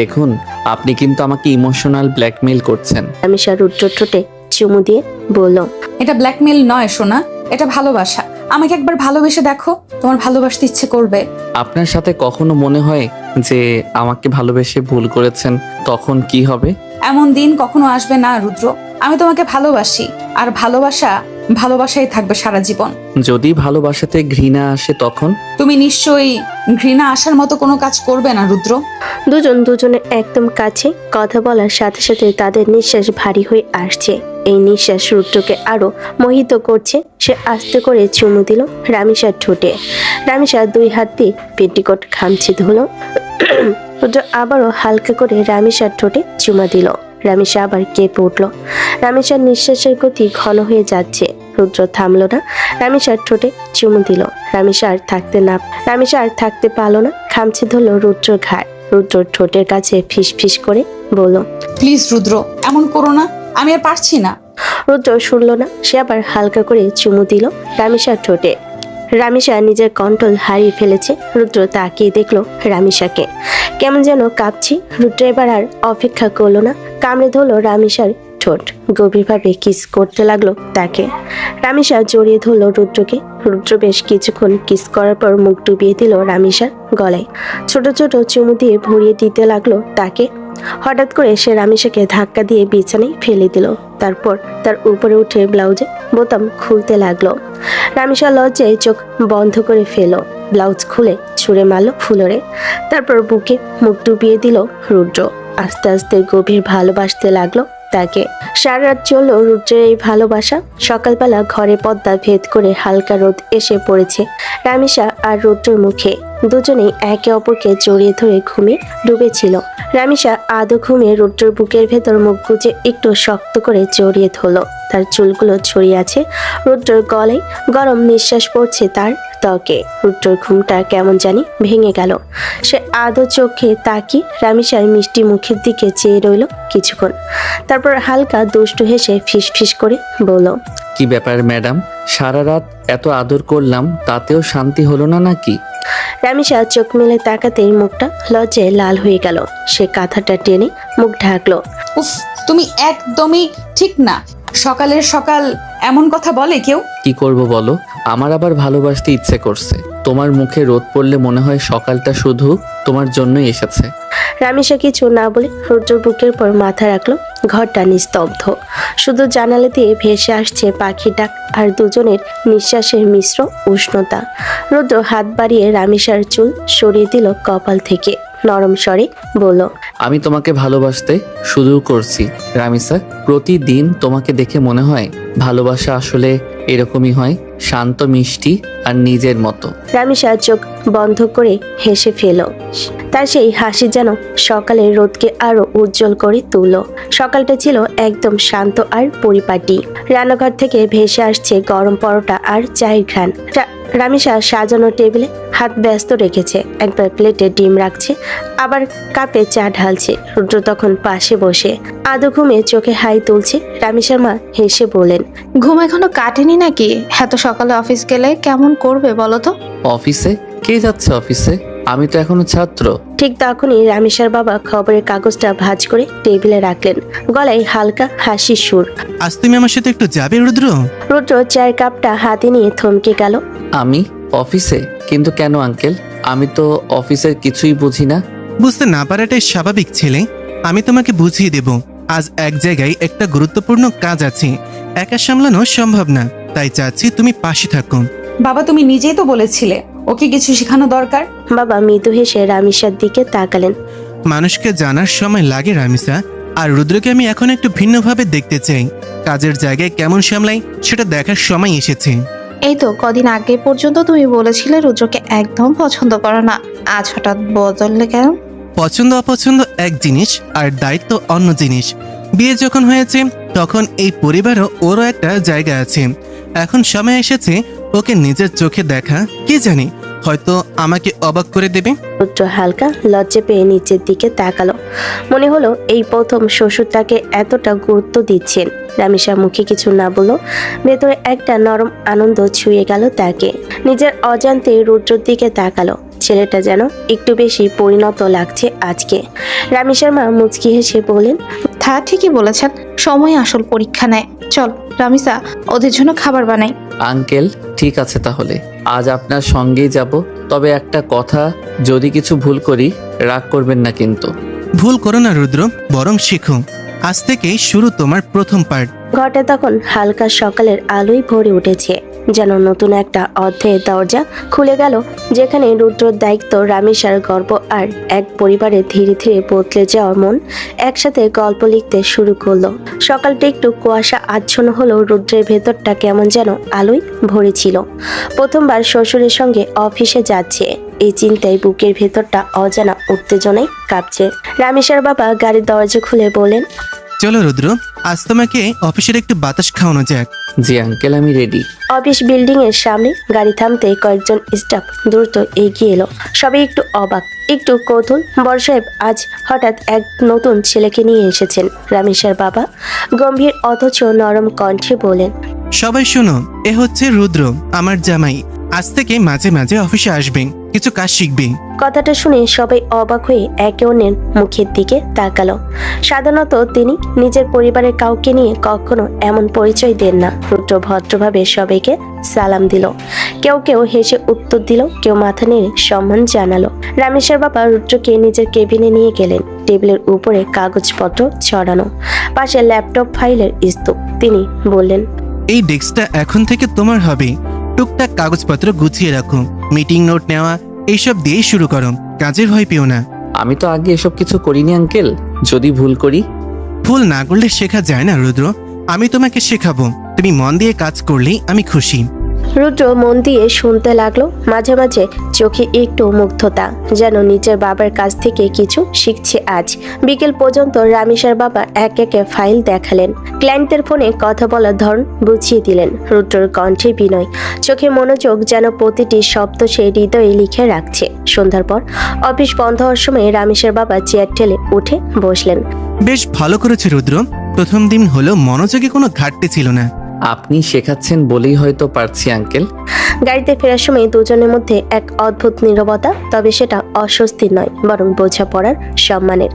দেখুন, আপনি কিন্তু আমাকে ইমোশনাল ব্ল্যাকমেইল করছেন। রামিসা রুদ্র ঠোঁটে চুমু দিয়ে বলল, এটা ব্ল্যাকমেল নয় সোনা, এটা ভালোবাসা। আমাকে একবার ভালোবেসে দেখো, তোমার ভালোবাসতে ইচ্ছে করবে। আপনার সাথে কখনো মনে হয় যে আমাকে ভালোবেসে ভুল করেছেন, তখন কি হবে? এমন দিন কখনো আসবে না রুদ্র। আমি তোমাকে ভালোবাসি, আর ভালোবাসা ভালোবাসাই থাকবে সারা জীবন। যদি ভালোবাসাতে ঘৃণা আসে তখন? তুমি নিশ্চয়ই ঘৃণা আসার মতো কোনো কাজ করবে না রুদ্র। দুজন দুজনের একদম কাছে। কথা বলার সাথে সাথে তাদের নিঃশ্বাস ভারী হয়ে আসছে। এই নিঃশ্বাস রুদ্রকে আরো মোহিত করছে। সে আস্তে করে চুমু দিল রামিসার ঠোঁটে। রামিসা 2 হাত দিয়ে পেটিকোট খামচে ধুলো। রুদ্র আবারও হালকা করে রামিসার ঠোঁটে চুমা দিল। রামিসা আবার কেঁপে উঠল। রামিসার নিঃশ্বাসের গতি ঘন হয়ে যাচ্ছে। রুদ্র থামলো না, রামিসার ঠোঁটে চুমু দিল। রামিসা আর থাকতে পারলো না, খামচে ধরলো রুদ্রর ঘাড়। রুদ্র ঠোঁটের কাছে ফিস ফিস করে বলল, প্লিজ রুদ্র, এমন করো না, আমি আর পারছি না। রুদ্র শুনল না। সে আবার হালকা করে চুমু দিল রামিসার ঠোঁটে। রামিসা নিজের কন্ট্রোল হারিয়ে ফেলেছে। রুদ্র তাকিয়ে দেখলো রামিসাকে, কেমন যেন কাঁপছে। রুদ্র এবার আর অপেক্ষা করলো না, কামড়ে ধরলো রামিসার ঠোঁট। গভীরভাবে কিস করতে লাগলো তাকে। রামিসা জড়িয়ে ধরলো রুদ্রকে। রুদ্র বেশ কিছুক্ষণ কিস করার পর মুখ ডুবিয়ে দিল রামিসার গলায়। ছোট ছোট চুমু দিয়ে ভরিয়ে দিতে লাগলো তাকে। হঠাৎ করে সে রামিসাকে ধাক্কা দিয়ে বিছানায় ফেলে দিল। তারপর তার উপরে উঠে ব্লাউজে বোতাম খুলতে লাগলো। রামিসা লজ্জায় চোখ বন্ধ করে ফেলো। ব্লাউজ খুলে ছুঁড়ে মারলো ফ্লোরে। তারপর বুকে মুখ ডুবিয়ে দিল রুদ্র। আস্তে আস্তে গভীর ভালোবাসতে লাগলো তাকে। সারা রাত চললো রুদ্রের এই ভালোবাসা। সকালবেলা ঘরে পর্দা ভেদ করে হালকা রোদ এসে পড়েছে রামিসা আর রুদ্রের মুখে। দুজনেই একে অপরকে জড়িয়ে ধরে ঘুমে ডুবেছিল। রামিসা আদো ঘুমিয়ে রুদ্রের বুকের ভেতর মুখ গুজে একটু শক্ত করে জড়িয়ে ধরলো। তার চুলগুলো ছড়িয়ে আছে রুদ্রের গলায়। গরম নিঃশ্বাস পড়ছে তার ত্বকে। রুদ্রের ঘুমটা কেমন জানি ভেঙে গেল। সে আদো চোখে তাকিয়ে রামিসার মিষ্টি মুখের দিকে চেয়ে রইল কিছুক্ষণ। তারপর হালকা দুষ্টু হেসে ফিস ফিস করে বলল, কি ব্যাপার ম্যাডাম, সারা রাত এত আদর করলাম, তাতেও শান্তি হলো না নাকি? রামিসা চোখ মেলে তাকাতেই মুখটা লজ্জায় লাল হয়ে গেল। সে কাঁথাটা টেনে মুখ ঢাকলো। উফ, তুমি একদমই ঠিক না। সকালের সকাল এমন কথা বলে কেউ? কি করব বলো, আমার আবার ভালোবাসতে ইচ্ছে করছে। তোমার মুখে রোদ পড়লে মনে হয় সকালটা শুধু তোমার জন্যই এসেছে। রামিসা কিছু না বলে রুদ্রর বুকের পর মাথা রাখলো। ঘরটা নিস্তব্ধ, শুধু জানালা দিয়ে ভেসে আসছে পাখির ডাক আর দুজনের নিঃশ্বাসের মিশ্র উষ্ণতা। রুদ্র হাত বাড়িয়ে রামিসার চুল সরিয়ে দিল কপাল থেকে। নরম স্বরে বলল, আমি তোমাকে ভালোবাসতে শুরু করছি রামিসা। প্রতিদিন তোমাকে দেখে মনে হয় ভালোবাসা আসলে এরকমই হয়, শান্ত, মিষ্টি আর নিজের মতো। রামিসা চোখ বন্ধ করে হেসে ফেল। তার সেই হাসি যেন সকালের রোদকে আরো উজ্জ্বল করে তুলল। সকালটা ছিল একদম শান্ত আর পরিপাটি। রান্নাঘর থেকে ভেসে আসছে গরম পরোটা আর চায়ের ঘ্রাণ। রামিসা সাজানো টেবিলে হাত ব্যস্ত রেখেছে। একবার প্লেটে ডিম রাখছে, আবার কাপে চা ঢালছে। রুদ্র তখন পাশে বসে আদো ঘুমে চোখে হাই তুলছে। রামিসার মা হেসে বলেন, ঘুম এখনো কাটেনি নাকি? এত সকালে অফিস গেলে কেমন করবে বলো তো? অফিসে? কে যাচ্ছে অফিসে? আমি তো এখনো ছাত্র। ঠিক তখনই রামিসার বাবা খবরের কাগজটা ভাঁজ করে টেবিলে রাখলেন। গলায় হালকা হাসির সুর। আজ তুমি আমার সাথে একটু যাবে রুদ্র? রুদ্র চায়ের কাপটা হাতে নিয়ে থমকে গেল। আমি অফিসে? কিন্তু কেন আঙ্কেল? আমি তো অফিসের কিছুই বুঝি না। বুঝতে না পারাটাই স্বাভাবিক ছেলে। আমি তোমাকে বুঝিয়ে দেব। আজ এক জায়গায় একটা গুরুত্বপূর্ণ কাজ আছে, একা সামলানো সম্ভব না, তাই চাচ্ছি তুমি পাশে থাকো। বাবা, তুমি নিজেই তো বলেছিলে ওকে কিছু শেখানো দরকার। বাবা মৃদু হেসে রামিসার দিকে তাকালেন। মানুষকে জানার সময় লাগে রামিসা, আর রুদ্রকে আমি এখন একটু ভিন্নভাবে দেখতে চাই। কাজের জায়গায় কেমন সামলাই সেটা দেখার সময় এসেছে। এই তো কদিন আগে পর্যন্ত তুমি বলেছিলে রুদ্রকে একদম পছন্দ করো না, আজ হঠাৎ বদললে কেন? পছন্দ অপছন্দ এক জিনিস আর দায়িত্ব অন্য জিনিস। বিয়ে যখন হয়েছে তখন এই পরিবারও ওরও একটা জায়গা আছে। এখন সময় এসেছে ওকে নিজের চোখে দেখা। কে জানে, হয়তো আমাকে অবাক করে দেবে। রুদ্র হালকা লজ্জা পেয়ে নিচের দিকে তাকালো। মনে হলো এই প্রথম শ্বশুর তাকে এতটা গুরুত্ব দিচ্ছেন। রামিসা মুখে কিছু না বলল, ভেতরে একটা নরম আনন্দ ছুঁয়ে গেল তাকে। নিজের অজান্তে রুদ্রর দিকে তাকালো। ছেলেটা যেন একটু বেশি পরিণত লাগছে আজকে। রামিসার মা মুচকি হেসে বলেন, তা ঠিকই বলেছেন, সময় আসল পরীক্ষা নেয়। চল রামিসা, ওদের জন্য খাবার বানাই। আঙ্কেল ঠিক আছে, তাহলে আজ আপনার সঙ্গেই যাব। তবে একটা কথা, যদি কিছু ভুল করি রাগ করবেন না কিন্তু। ভুল করো না রুদ্র, বরং শেখো। আজ থেকেই শুরু তোমার প্রথম পার্ট। ঘরটা তখন হালকা সকালের আলোয় ভরে উঠেছে, যেন নতুন একটা অধ্যায়ের দরজা খুলে গেল, যেখানে রুদ্রর দায়িত্ব, রামিসার গর্ব আর এক পরিবারে ধীরে ধীরে বদলে যাওয়ার মন একসাথে গল্প লিখতে শুরু করলো। সকালটা একটু কুয়াশা আচ্ছন্ন হলেও রুদ্রের ভেতরটা কেমন যেন আলোয় ভরেছিল। প্রথমবার শ্বশুরের সঙ্গে অফিসে যাচ্ছে, এই চিন্তায় বুকের ভেতরটা অজানা উত্তেজনায় কাঁপছে। রামিসার বাবা গাড়ির দরজা খুলে বলেন, চলো রুদ্র, আজ তোমাকে অফিসের একটু বাতাস খাওয়ানো যাক। জি আঙ্কেল, আমি রেডি। অফিস বিল্ডিং এর সামনে গাড়ি থামতে কয়েকজন স্টাফ দ্রুত এগিয়ে এলো। সবাই একটু অবাক, একটু কৌতূহল। বড় সাহেব আজ হঠাৎ এক নতুন ছেলেকে নিয়ে এসেছেন। রামিসার বাবা গম্ভীর অথচ নরম কণ্ঠে বলেন, সবাই শোনো, এ হচ্ছে রুদ্র, আমার জামাই। আজ থেকে মাঝে মাঝে অফিসে আসবে, কিছু কাজ শিখবে। কথাটা শুনে সবাই অবাক হয়ে একে অন্যের মুখের দিকে তাকালো। সাধারণত তিনি নিজের পরিবারের কাউকে নিয়ে কখনো এমন পরিচয় দেন না। রুদ্র ভদ্রভাবে সবাইকে সালাম দিল, কেউ কেউ হেসে উত্তর দিল, কেউ মাথা নেড়ে সম্মান জানালো। রামেশের বাবা রুদ্রকে নিজের কেবিনে নিয়ে গেলেন। টেবিলের উপরে কাগজপত্র ছড়ানো, পাশে ল্যাপটপ ফাইলের স্তূপ। তিনি বললেন, এই ডেস্কটা এখন থেকে তোমার হবে। টুকটাক কাগজপত্র গুছিয়ে রাখো, মিটিং নোট নেওয়া এইসব দিয়েই শুরু করো, কাজের ভয় পেও না। আমি তো আগে এসব কিছু করিনি আঙ্কেল, যদি ভুল করি। ভুল না করলে শেখা যায় না রুদ্র, আমি তোমাকে শেখাবো। তুমি মন দিয়ে কাজ করলেই আমি খুশি। রুদ্র মন দিয়ে শুনতে লাগলো, মাঝে মাঝে চোখে একটু মুগ্ধতা, যেন নিজের বাবার কাছ থেকে কিছু শিখছে আজ। বিকেল পর্যন্ত রামিসার বাবা এক একে ফাইল দেখালেন, ক্লায়েন্টদের ফোনে কথা বলার ধরন বুঝিয়ে দিলেন। রুদ্রর কণ্ঠে বিনয়, চোখে মনোযোগ, যেন প্রতিটি শব্দ সে হৃদয়ে লিখে রাখছে। সন্ধ্যার পর অফিস বন্ধ হওয়ার সময় রামিসার বাবা চেয়ার ঠেলে উঠে বসলেন। বেশ ভালো করেছে রুদ্র, প্রথম দিন হলো মনোযোগে কোনো ঘাটতি ছিল না। আপনি শেখাচ্ছেন বলেই হয়তো পারছি আঙ্কেল। গাড়িতে ফেরার সময় দুজনের মধ্যে এক অদ্ভুত নীরবতা, তবে সেটা অস্বস্তির নয়, বরং বোঝাপড়ার, সম্মানের।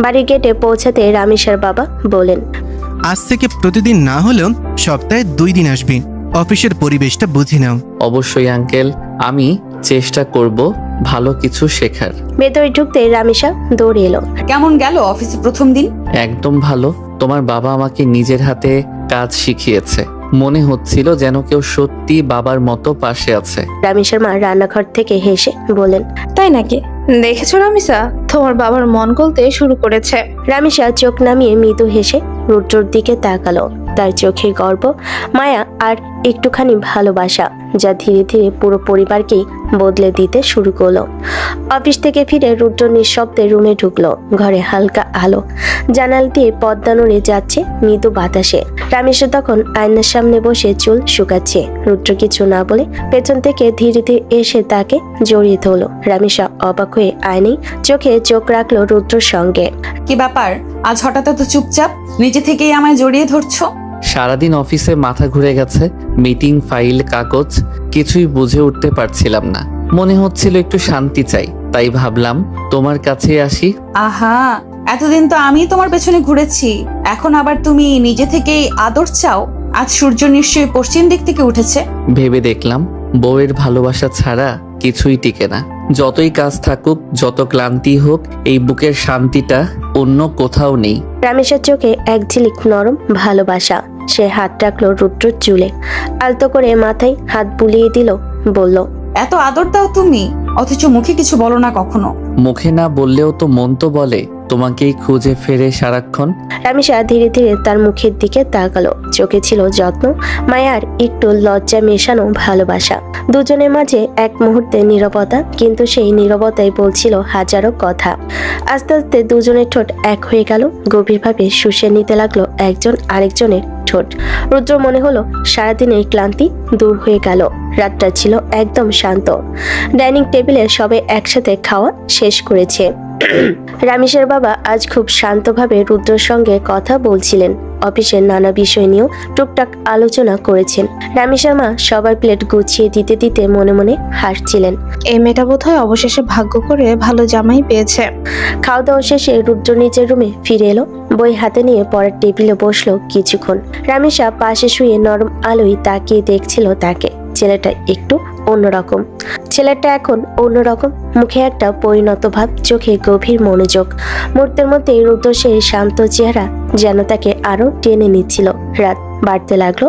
বাড়ির গেটে পৌঁছাতে রামিসার বাবা বলেন, আজ থেকে প্রতিদিন না হলেও সপ্তাহে 2 দিন আসবে, অফিসের পরিবেশটা বুঝে নাও। অবশ্যই আঙ্কেল, আমি চেষ্টা করব ভালো কিছু শেখার। ভেতরে ঢুকতে রামিসা দৌড়ে এলো। কেমন গেল অফিসে প্রথম দিন? একদম ভালো। তোমার বাবা আমাকে নিজের হাতে কাজ শিখিয়েছে, মনে হচ্ছিল যেন কেউ সত্যি বাবার মতো পাশে আছে। রামিসার মা রান্নাঘর থেকে হেসে বলেন, তাই নাকি? দেখেছো রামিসা, তোমার বাবার মন গলতে শুরু করেছে। রামিসা চোখ নামিয়ে মৃদু হেসে রুদ্রর দিকে তাকালো। তার চোখে গর্ব, মায়া আর একটুখানি ভালোবাসা, যা ধীরে ধীরে পুরো পরিবারকেই বদলে দিতে শুরু করলো। অফিস থেকে ফিরে রুদ্র নিঃশব্দে রুমে ঢুকলো। ঘরে হালকা আলো, জানাল দিয়ে পর্দা নড়ে যাচ্ছে মৃদু বাতাসে। রামেশা তখন আয়নার সামনে বসে চুল শুকাচ্ছে। রুদ্র কিছু না বলে পেছন থেকে ধীরে ধীরে এসে তাকে জড়িয়ে ধরলো। রামেশা অবাক হয়ে আয়নায় চোখে চোখ রাখলো রুদ্রর সঙ্গে। কি ব্যাপার, আজ হঠাৎ এত চুপচাপ? নিজে থেকেই আমায় জড়িয়ে ধরছো? সারাদিন অফিসে মাথা ঘুরে গেছে, মিটিং, ফাইল, কাগজ, কিছুই বুঝে উঠতে পারছিলাম না। মনে হচ্ছিল একটু শান্তি চাই, তাই ভাবলাম তোমার কাছে আসি। আহা, এতদিন তো আমি তোমার পেছনে ঘুরেছি, এখন আবার তুমি নিজে থেকেই আদর চাও? আজ সূর্য নিশ্চয়ই পশ্চিম দিক থেকে উঠেছে। ভেবে দেখলাম বউয়ের ভালোবাসা ছাড়া কিছুই টিকে না। যতই কাজ থাকুক, যত ক্লান্তি হোক, এই বুকের শান্তিটা অন্য কোথাও নেই। রামেশের চোখে এক ঝিলিক নরম ভালোবাসা। সে হাত রাখলো রুদ্রর চুলে, আলতো করে মাথায় হাত বুলিয়ে দিল, বলল, এত আদর দাও তুমি, অথচ মুখে কিছু বলো না কখনো। মুখে না বললেও তো মন তো বলে, তোমাকেই খুঁজে ফেরে সারাক্ষণ। রামিসা ধীরে ধীরে তার মুখের দিকে তাকালো। চোখে ছিল যত্ন, মায়ার একটু লজ্জা মেশানো ভালোবাসা। দুজনের মাঝে এক মুহূর্তে নীরবতা, কিন্তু সেই নীরবতাই বলছিল হাজারো কথা। আস্তে আস্তে দুজনের ঠোঁট এক হয়ে গেল, গভীরভাবে শুষে নিতে লাগলো একজন আরেকজনের ঠোঁট। রুদ্র মনে হলো সারাদিনের ক্লান্তি দূর হয়ে গেল। রাতটা ছিল একদম শান্ত। ডাইনিং টেবিলে সবাই একসাথে খাওয়া শেষ করেছে। রামেশের বাবা আজ খুব শান্তভাবে রুদ্রর সঙ্গে কথা বলছিলেন। অফিসের নানা বিষয় নিয়েও টুকটাক আলোচনা করেছেন। রামিসার মা সবার প্লেট গুছিয়ে দিতে দিতে মনে মনে হাসছিলেন। এই মেয়েটা বোধহয় অবশেষে ভাগ্য করে ভালো জামাই পেয়েছে। খাওয়া দাওয়া শেষে রুদ্র নিজের রুমে ফিরে এলো। বই হাতে নিয়ে পড়ার টেবিলে বসলো কিছুক্ষণ। রামিসা পাশে শুয়ে নরম আলোয় তাকিয়ে দেখছিল তাকে। ছেলেটা একটু অন্যরকম। ছেলেটা এখন অন্যরকম, মুখে একটা পরিণত ভাব, চোখে গভীর মনোযোগ। মুহূর্তের মধ্যে রুদ্র সেই শান্ত চেহারা যেন তাকে আরো টেনে নিচ্ছিল। রাত বাড়তে লাগলো।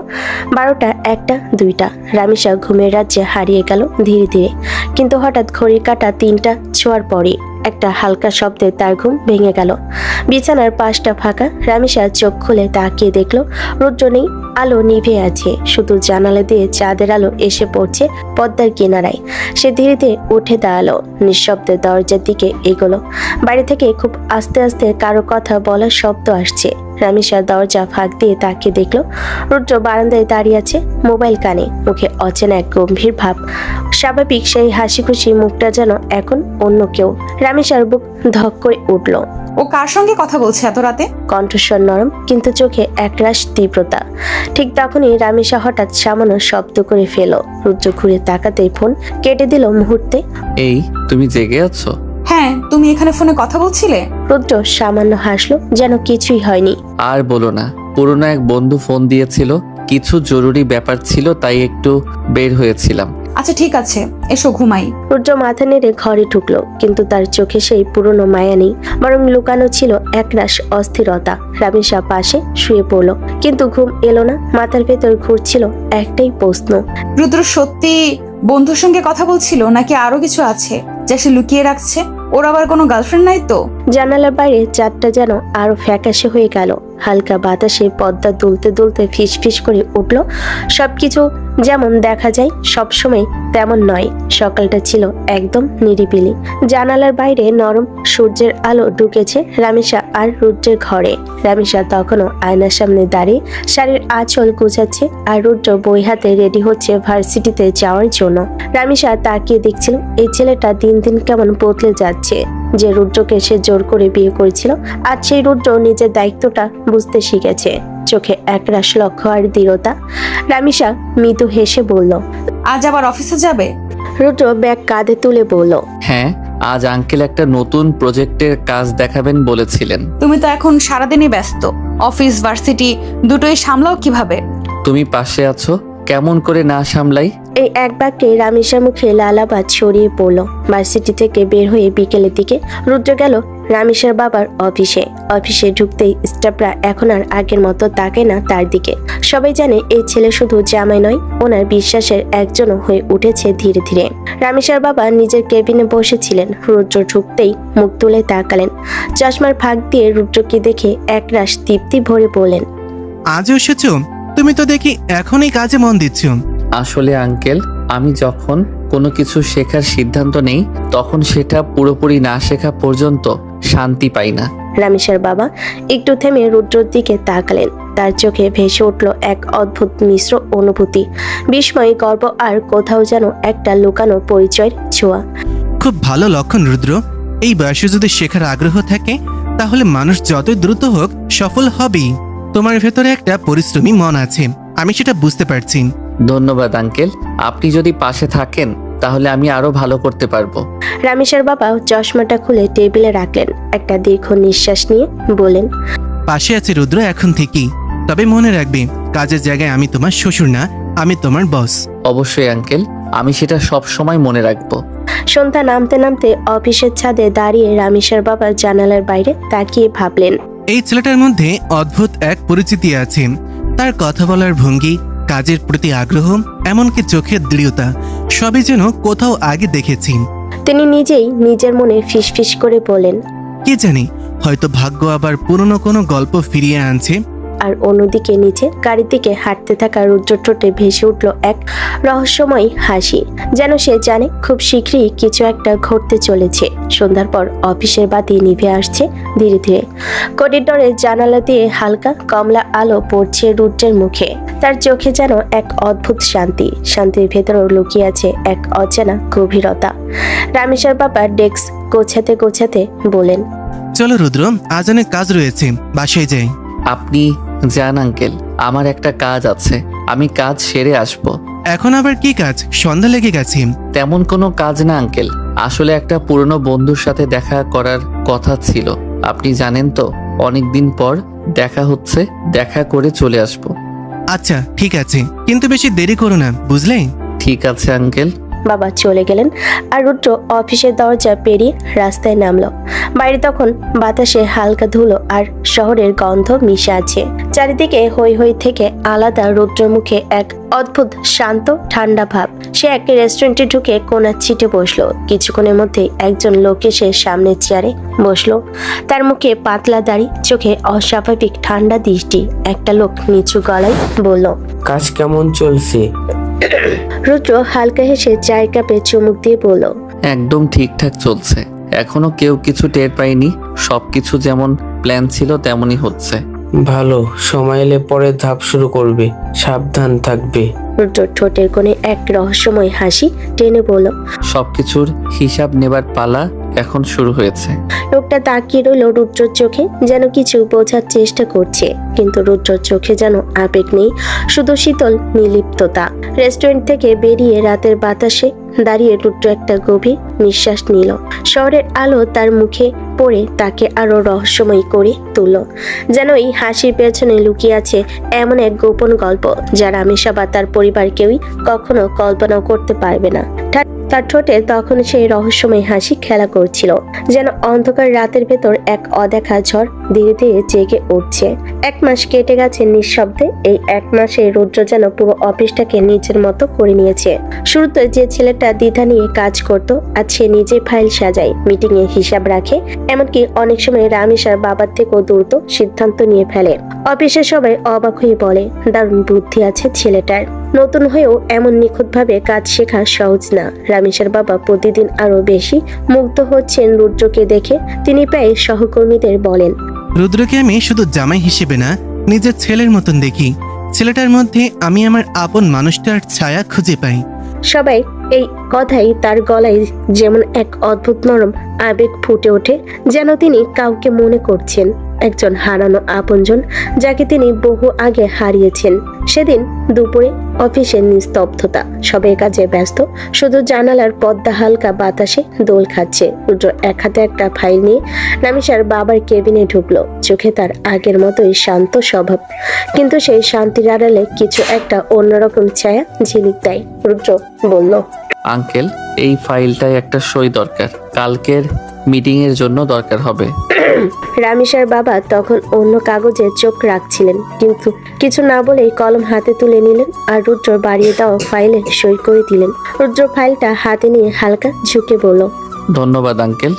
12টা, 1টা, 2টা। রামিসা ঘুমের রাজ্যে হারিয়ে গেল ধীরে ধীরে। কিন্তু হঠাৎ ঘড়ির কাঁটা 3টা ছোঁয়ার পরই একটা হালকা শব্দে তার ঘুম ভেঙে গেল। বিছানার পাশটা ফাঁকা। রামিসা চোখ খুলে তাকিয়ে দেখলো রুদ্র নেই। আলো নিভে আছে, শুধু জানালা দিয়ে চাঁদের আলো এসে পড়ছে পদ্মার কিনারায়। সে ধীরে ধীরে উঠে দাঁড়ালো, নিঃশব্দে দরজার দিকে এগোলো। বাড়ি থেকে খুব আস্তে আস্তে কারো কথা বলার শব্দ আসছে। রামিসা দরজা ফাঁক দিয়ে তাকিয়ে দেখলো রুদ্র বারান্দায় দাঁড়িয়ে আছে, মোবাইল কানে, মুখে অচেনা এক গম্ভীর ভাব। স্বাভাবিক সেই হাসি খুশি মুখটা যেন এখন অন্য কেউ। রামিসার বুক ধক করে উঠল। ও কার সঙ্গে কথা বলছে এত রাতে? কণ্ঠস্বর নরম, কিন্তু চোখে একরাশ তীব্রতা। ঠিক তখনই রামিসা হঠাৎ সামান্য শব্দ করে ফেল। রুদ্র ঘুরে তাকাতেই ফোন কেটে দিল মুহূর্তে। এই, তুমি জেগে আছো? হ্যাঁ, তুমি এখানে ফোনে কথা বলছিলে? রুদ্র সামান্য হাসলো, যেন কিছুই হয়নি। আর বলো না, পুরনো এক বন্ধু ফোন দিয়েছিল, কিছু জরুরি ব্যাপার ছিল, তাই একটু বের হয়েছিলাম। আচ্ছা ঠিক আছে, এসো ঘুমাই। রুদ্র মাথা নেড়ে ঘরে ঢুকলো, কিন্তু তার চোখে সেই পুরনো মায়া নেই, বরং লুকানো ছিল একরাশ অস্থিরতা। রামিসা পাশে শুয়ে পড়লো, কিন্তু ঘুম এলো না। মাথার ভেতর ঘুরছিল একটাই প্রশ্ন। রুদ্র সত্যি বন্ধুর সঙ্গে কথা বলছিল নাকি আরো কিছু আছে যা সে লুকিয়ে রাখছে? ওর আবার কোনো গার্লফ্রেন্ড নাই তো? জানালার বাইরে চাঁদটা যেন আরো ফ্যাকাশে হয়ে গেল। হালকা বাতাসে পদ্মা দুলতে দুলতে ফিস ফিস করে উঠল। সবকিছু যেমন দেখা যায় সবসময় তেমন নয়। সকালটা ছিল একদম নিরিবিলি। জানালার বাইরে নরম সূর্যের আলো ঢুকেছে রামিসা আর রুদ্রের ঘরে। রামিসা তখনও আয়নার সামনে দাঁড়িয়ে শাড়ির আঁচল গোছাচ্ছে, আর রুদ্র বই হাতে রেডি হচ্ছে ভার্সিটিতে যাওয়ার জন্য। রামিসা তাকিয়ে দেখছিল এই ছেলেটা দিন দিন কেমন বদলে যাচ্ছে। যে রুদ্রকে সে জোর করে বিয়ে করেছিল, আজ সেই রুদ্র নিজের দায়িত্বটা বুঝতে শিখেছে। চোখে একরাশ লক্ষ্য আর দৃঢ়তা। রামিসা মৃদু হেসে বলল, আজ আবার অফিসে যাবে? রুদ্র ব্যাগ কাঁধে তুলে বলল, হ্যাঁ, আজ আঙ্কেল একটা নতুন প্রজেক্টের কাজ দেখাবেন বলেছিলেন। তুমি তো এখন সারাদিনই ব্যস্ত, অফিস ভার্সিটি দুটোই সামলাও কিভাবে? তুমি পাশে আছো, কেমন করে না সামলাই? এই এক বাক্যে রামিসার মুখে লালাবাদ ছড়িয়ে পড়ল। ভার্সিটি থেকে বের হয়ে বিকেলের দিকে রুদ্র গেল রামিসার বাবার অফিসে। অফিসে ঢুকতেই স্টাফরা এখন আর আগের মতো তাকায় না তার দিকে। সবাই জানে এই ছেলে শুধু জামাই নয়, ওনার বিশ্বাসের একজনও হয়ে উঠেছে ধীরে ধীরে। রামিসার বাবা নিজের কেবিনে বসেছিলেন। রুদ্র ঢুকতেই মুখ তুলে তাকালেন। চশমার ফাঁক দিয়ে রুদ্রকে দেখে একরাশ তৃপ্তি ভরে বললেন, আজও এসেছো? তুমি তো দেখি এখনই কাজে মন দিচ্ছ। আসলে আঙ্কেল, আমি যখন কোনো কিছু শেখার সিদ্ধান্ত নেই, তখন সেটা পুরোপুরি না শেখা পর্যন্ত শান্তি পাই না। রামিসার বাবা একটু থেমে রুদ্রর দিকে তাকালেন। তার চোখে ভেসে উঠল এক অদ্ভুত মিশ্র অনুভূতি, বিস্ময়, গর্ব আর কোথাও যেন একটা লুকানো পরিচয়ের ছোঁয়া। খুব ভালো লক্ষণ রুদ্র। এই বয়সে যদি শেখার আগ্রহ থাকে, তাহলে মানুষ যতই দ্রুত হোক সফল হবেই। তোমার ভেতরে একটা পরিশ্রমী মন আছে, আমি সেটা বুঝতে পারছি। ধন্যবাদ আঙ্কেল, আপনি যদি পাশে থাকেন তাহলে আমি আরো ভালো করতে পারবো। রামিসার বাবা চশমাটা খুলে টেবিলে রাখলেন। একটা দীর্ঘ নিঃশ্বাস নিয়ে বলেন, পাশে আছে রুদ্র এখন থেকেই। তবে মনে রাখবে, কাজের জায়গায় আমি তোমার শ্বশুর না, আমি তোমার বস। অবশ্যই আঙ্কেল, আমি সেটা সব সময় মনে রাখবো। সন্ধ্যা নামতে নামতে অফিসের ছাদে দাঁড়িয়ে রামিসার বাবা জানালার বাইরে তাকিয়ে ভাবলেন, এই ছেলেটার মধ্যে অদ্ভুত এক পরিচিতি আছে। তার কথা বলার ভঙ্গি, কাজের প্রতি আগ্রহ, এমনকি চোখের দৃঢ়তা, সবই যেন কোথাও আগে দেখেছি। তিনি নিজেই নিজের মনে ফিসফিস করে বলেন, কে জানি, হয়তো ভাগ্য আবার পুরনো কোনো গল্প ফিরিয়ে আনছে। আর অন্যদিকে নিচে গাড়ির দিকে হাঁটতে থাকা রুদ্র ঠোঁটে ভেসে উঠল এক রহস্যময় হাসি, যেন সে জানে খুব শীঘ্রই কিছু একটা ঘটতে চলেছে। সন্ধ্যার পর অফিসের বাতি নিভে আসছে ধীরে ধীরে। করিডোরের জানালা দিয়ে হালকা কমলা আলো পড়ছে রুদ্রের মুখে। তার চোখে যেন এক অদ্ভুত শান্তি, শান্তির ভেতরেও লুকিয়ে আছে এক অজানা গভীরতা। রামিসার বাবা ডেস্ক গোছাতে গোছাতে বলেন, চলো রুদ্র, আজ অনেক কাজ রয়েছে, বাসায় যাই। আপনি যান আঙ্কেল, আমার একটা কাজ আছে, আমি কাজ সেরে আসবো। এখন আবার কি কাজ? সন্ধ্যা লেগে গেছে। তেমন কোনো কাজ না আঙ্কেল, আসলে একটা পুরনো বন্ধুর সাথে দেখা করার কথা ছিল। আপনি জানেন তো, অনেক দিন পর দেখা হচ্ছে, দেখা করে চলে আসবো। আচ্ছা ঠিক আছে, কিন্তু বেশি দেরি করো না, বুঝলে? ঠিক আছে আঙ্কেল। বাবা চলে গেলেন আর রুদ্র অফিসের দরজা পেরিয়ে রাস্তায় নামলো। বাইরে তখন বাতাসে হালকা ধুলো আর শহরের গন্ধ মিশে আছে। চারিদিকে হই হই থেকে আলাদা রুদ্রের মুখে এক অদ্ভুত শান্ত ঠান্ডা ভাব। সে এক রেস্টুরেন্টে ঢুকে কোণার ছিটে বসলো। কিছুক্ষণের মধ্যে একজন লোক এসে সামনের চেয়ারে বসলো। তার মুখে পাতলা দাড়ি, চোখে অস্বাভাবিক ঠান্ডা দৃষ্টি। একটা লোক নিচু গলায় বলল, কাজ কেমন চলছে? রুদ্র হালকা হেসে চায়ের কাপে চুমুক দিয়ে বলল, একদম ঠিকঠাক চলছে, এখনো কেউ কিছু টের পায়নি, সবকিছু যেমন প্ল্যান ছিল তেমনই হচ্ছে। ভালো, সময় এলে পরে ধাপ শুরু করবে, সাবধান থাকবে। রুদ্র ঠোঁটের কোণে এক রহস্যময় হাসি টেনে বলল। সবকিছুর হিসাব নেবার পালা এখন শুরু হয়েছে। লোকটা তাকিয়ে রইল রুদ্রর চোখে, যেন কিছু বোঝার চেষ্টা করছে, কিন্তু রুদ্রর চোখে যেন আবেগ নেই, শুধু শীতল নির্লিপ্ততা। রেস্টুরেন্ট থেকে বেরিয়ে রাতের বাতাসে দাঁড়িয়ে রুদ্র একটা গভীর নিঃশ্বাস নিল। শহরের আলো তার মুখে পড়ে তাকে আরো রহস্যময় করে তুলল, যেন এই হাসির পেছনে লুকিয়ে আছে এমন এক গোপন গল্প যা রামেশা বা তার পরিবার কেউই কখনো কল্পনাও করতে পারবে না। তার ঠোঁটে তখন সেই রহস্যময় হাসি খেলা করছিল, যেন অন্ধকার রাতের ভেতর এক অদেখা ঝড় ধীরে ধীরে জেগে উঠছে। 1 মাস কেটে গেছে নিঃশব্দে। এই 1 মাসে রুদ্র যেন পুরো অফিসটাকে নিজের মতো করে নিয়েছে। শুরুতে যে ছেলেটা দ্বিধা নিয়ে কাজ করত, আজ সে নিজে ফাইল সাজায়, মিটিং এ হিসাব রাখে, এমনকি অনেক সময় রামেশার বাবার থেকেও দ্রুত সিদ্ধান্ত নিয়ে ফেলে। অফিসে সবাই অবাক হয়ে বলে, দারুণ বুদ্ধি আছে ছেলেটার। নতুন হয়েও এমন নিখুঁতভাবে কাজ শেখা সহজ না। রামেশের বাবা প্রতিদিন আরো বেশি মুগ্ধ হচ্ছেন রুদ্রকে দেখে। তিনি প্রায় সহকর্মীদের বলেন, রুদ্রকে আমি শুধু জামাই হিসেবে না, নিজের ছেলের মতন দেখি। ছেলেটার মধ্যে আমি আমার আপন মানুষটার ছায়া খুঁজে পাই। সবাই এই কথাই তার গলায় যেমন এক অদ্ভুত নরম আবেগ ফুটে ওঠে, যেন তিনি কাউকে মনে করছেন, একজন হারানো আপনজন যাকে তিনি বহু আগে হারিয়েছেন। সেদিন দুপুরে অফিসের নিস্তব্ধতা, সবাই কাজে ব্যস্ত, শুধু জানালার পর্দা হালকা বাতাসে দোল খাচ্ছে। রুদ্র এক হাতে একটা ফাইল নিয়ে রামেশার বাবার কেবিনে ঢুকলো। চোখে তার আগের মতোই শান্ত স্বভাব, কিন্তু সেই শান্তির আড়ালে কিছু একটা অন্যরকম ছায়া ঝিলিক দেয়। রুদ্র বলল, আঙ্কেল, এই ফাইলটায় একটা সই দরকার, কালকের মিটিং এর জন্য দরকার হবে। রামেশার বাবা তখন অন্য কাগজে চোখ রাখছিলেন, কিন্তু কিছু না বলেই কলম হাতে তুলে নিলেন আর রুদ্র বাড়িয়ে দেওয়া ফাইলে সই করে দিলেন। রুদ্র ফাইলটা হাতে নিয়ে হালকা ঝুঁকে বলল, ধন্যবাদ আঙ্কেল।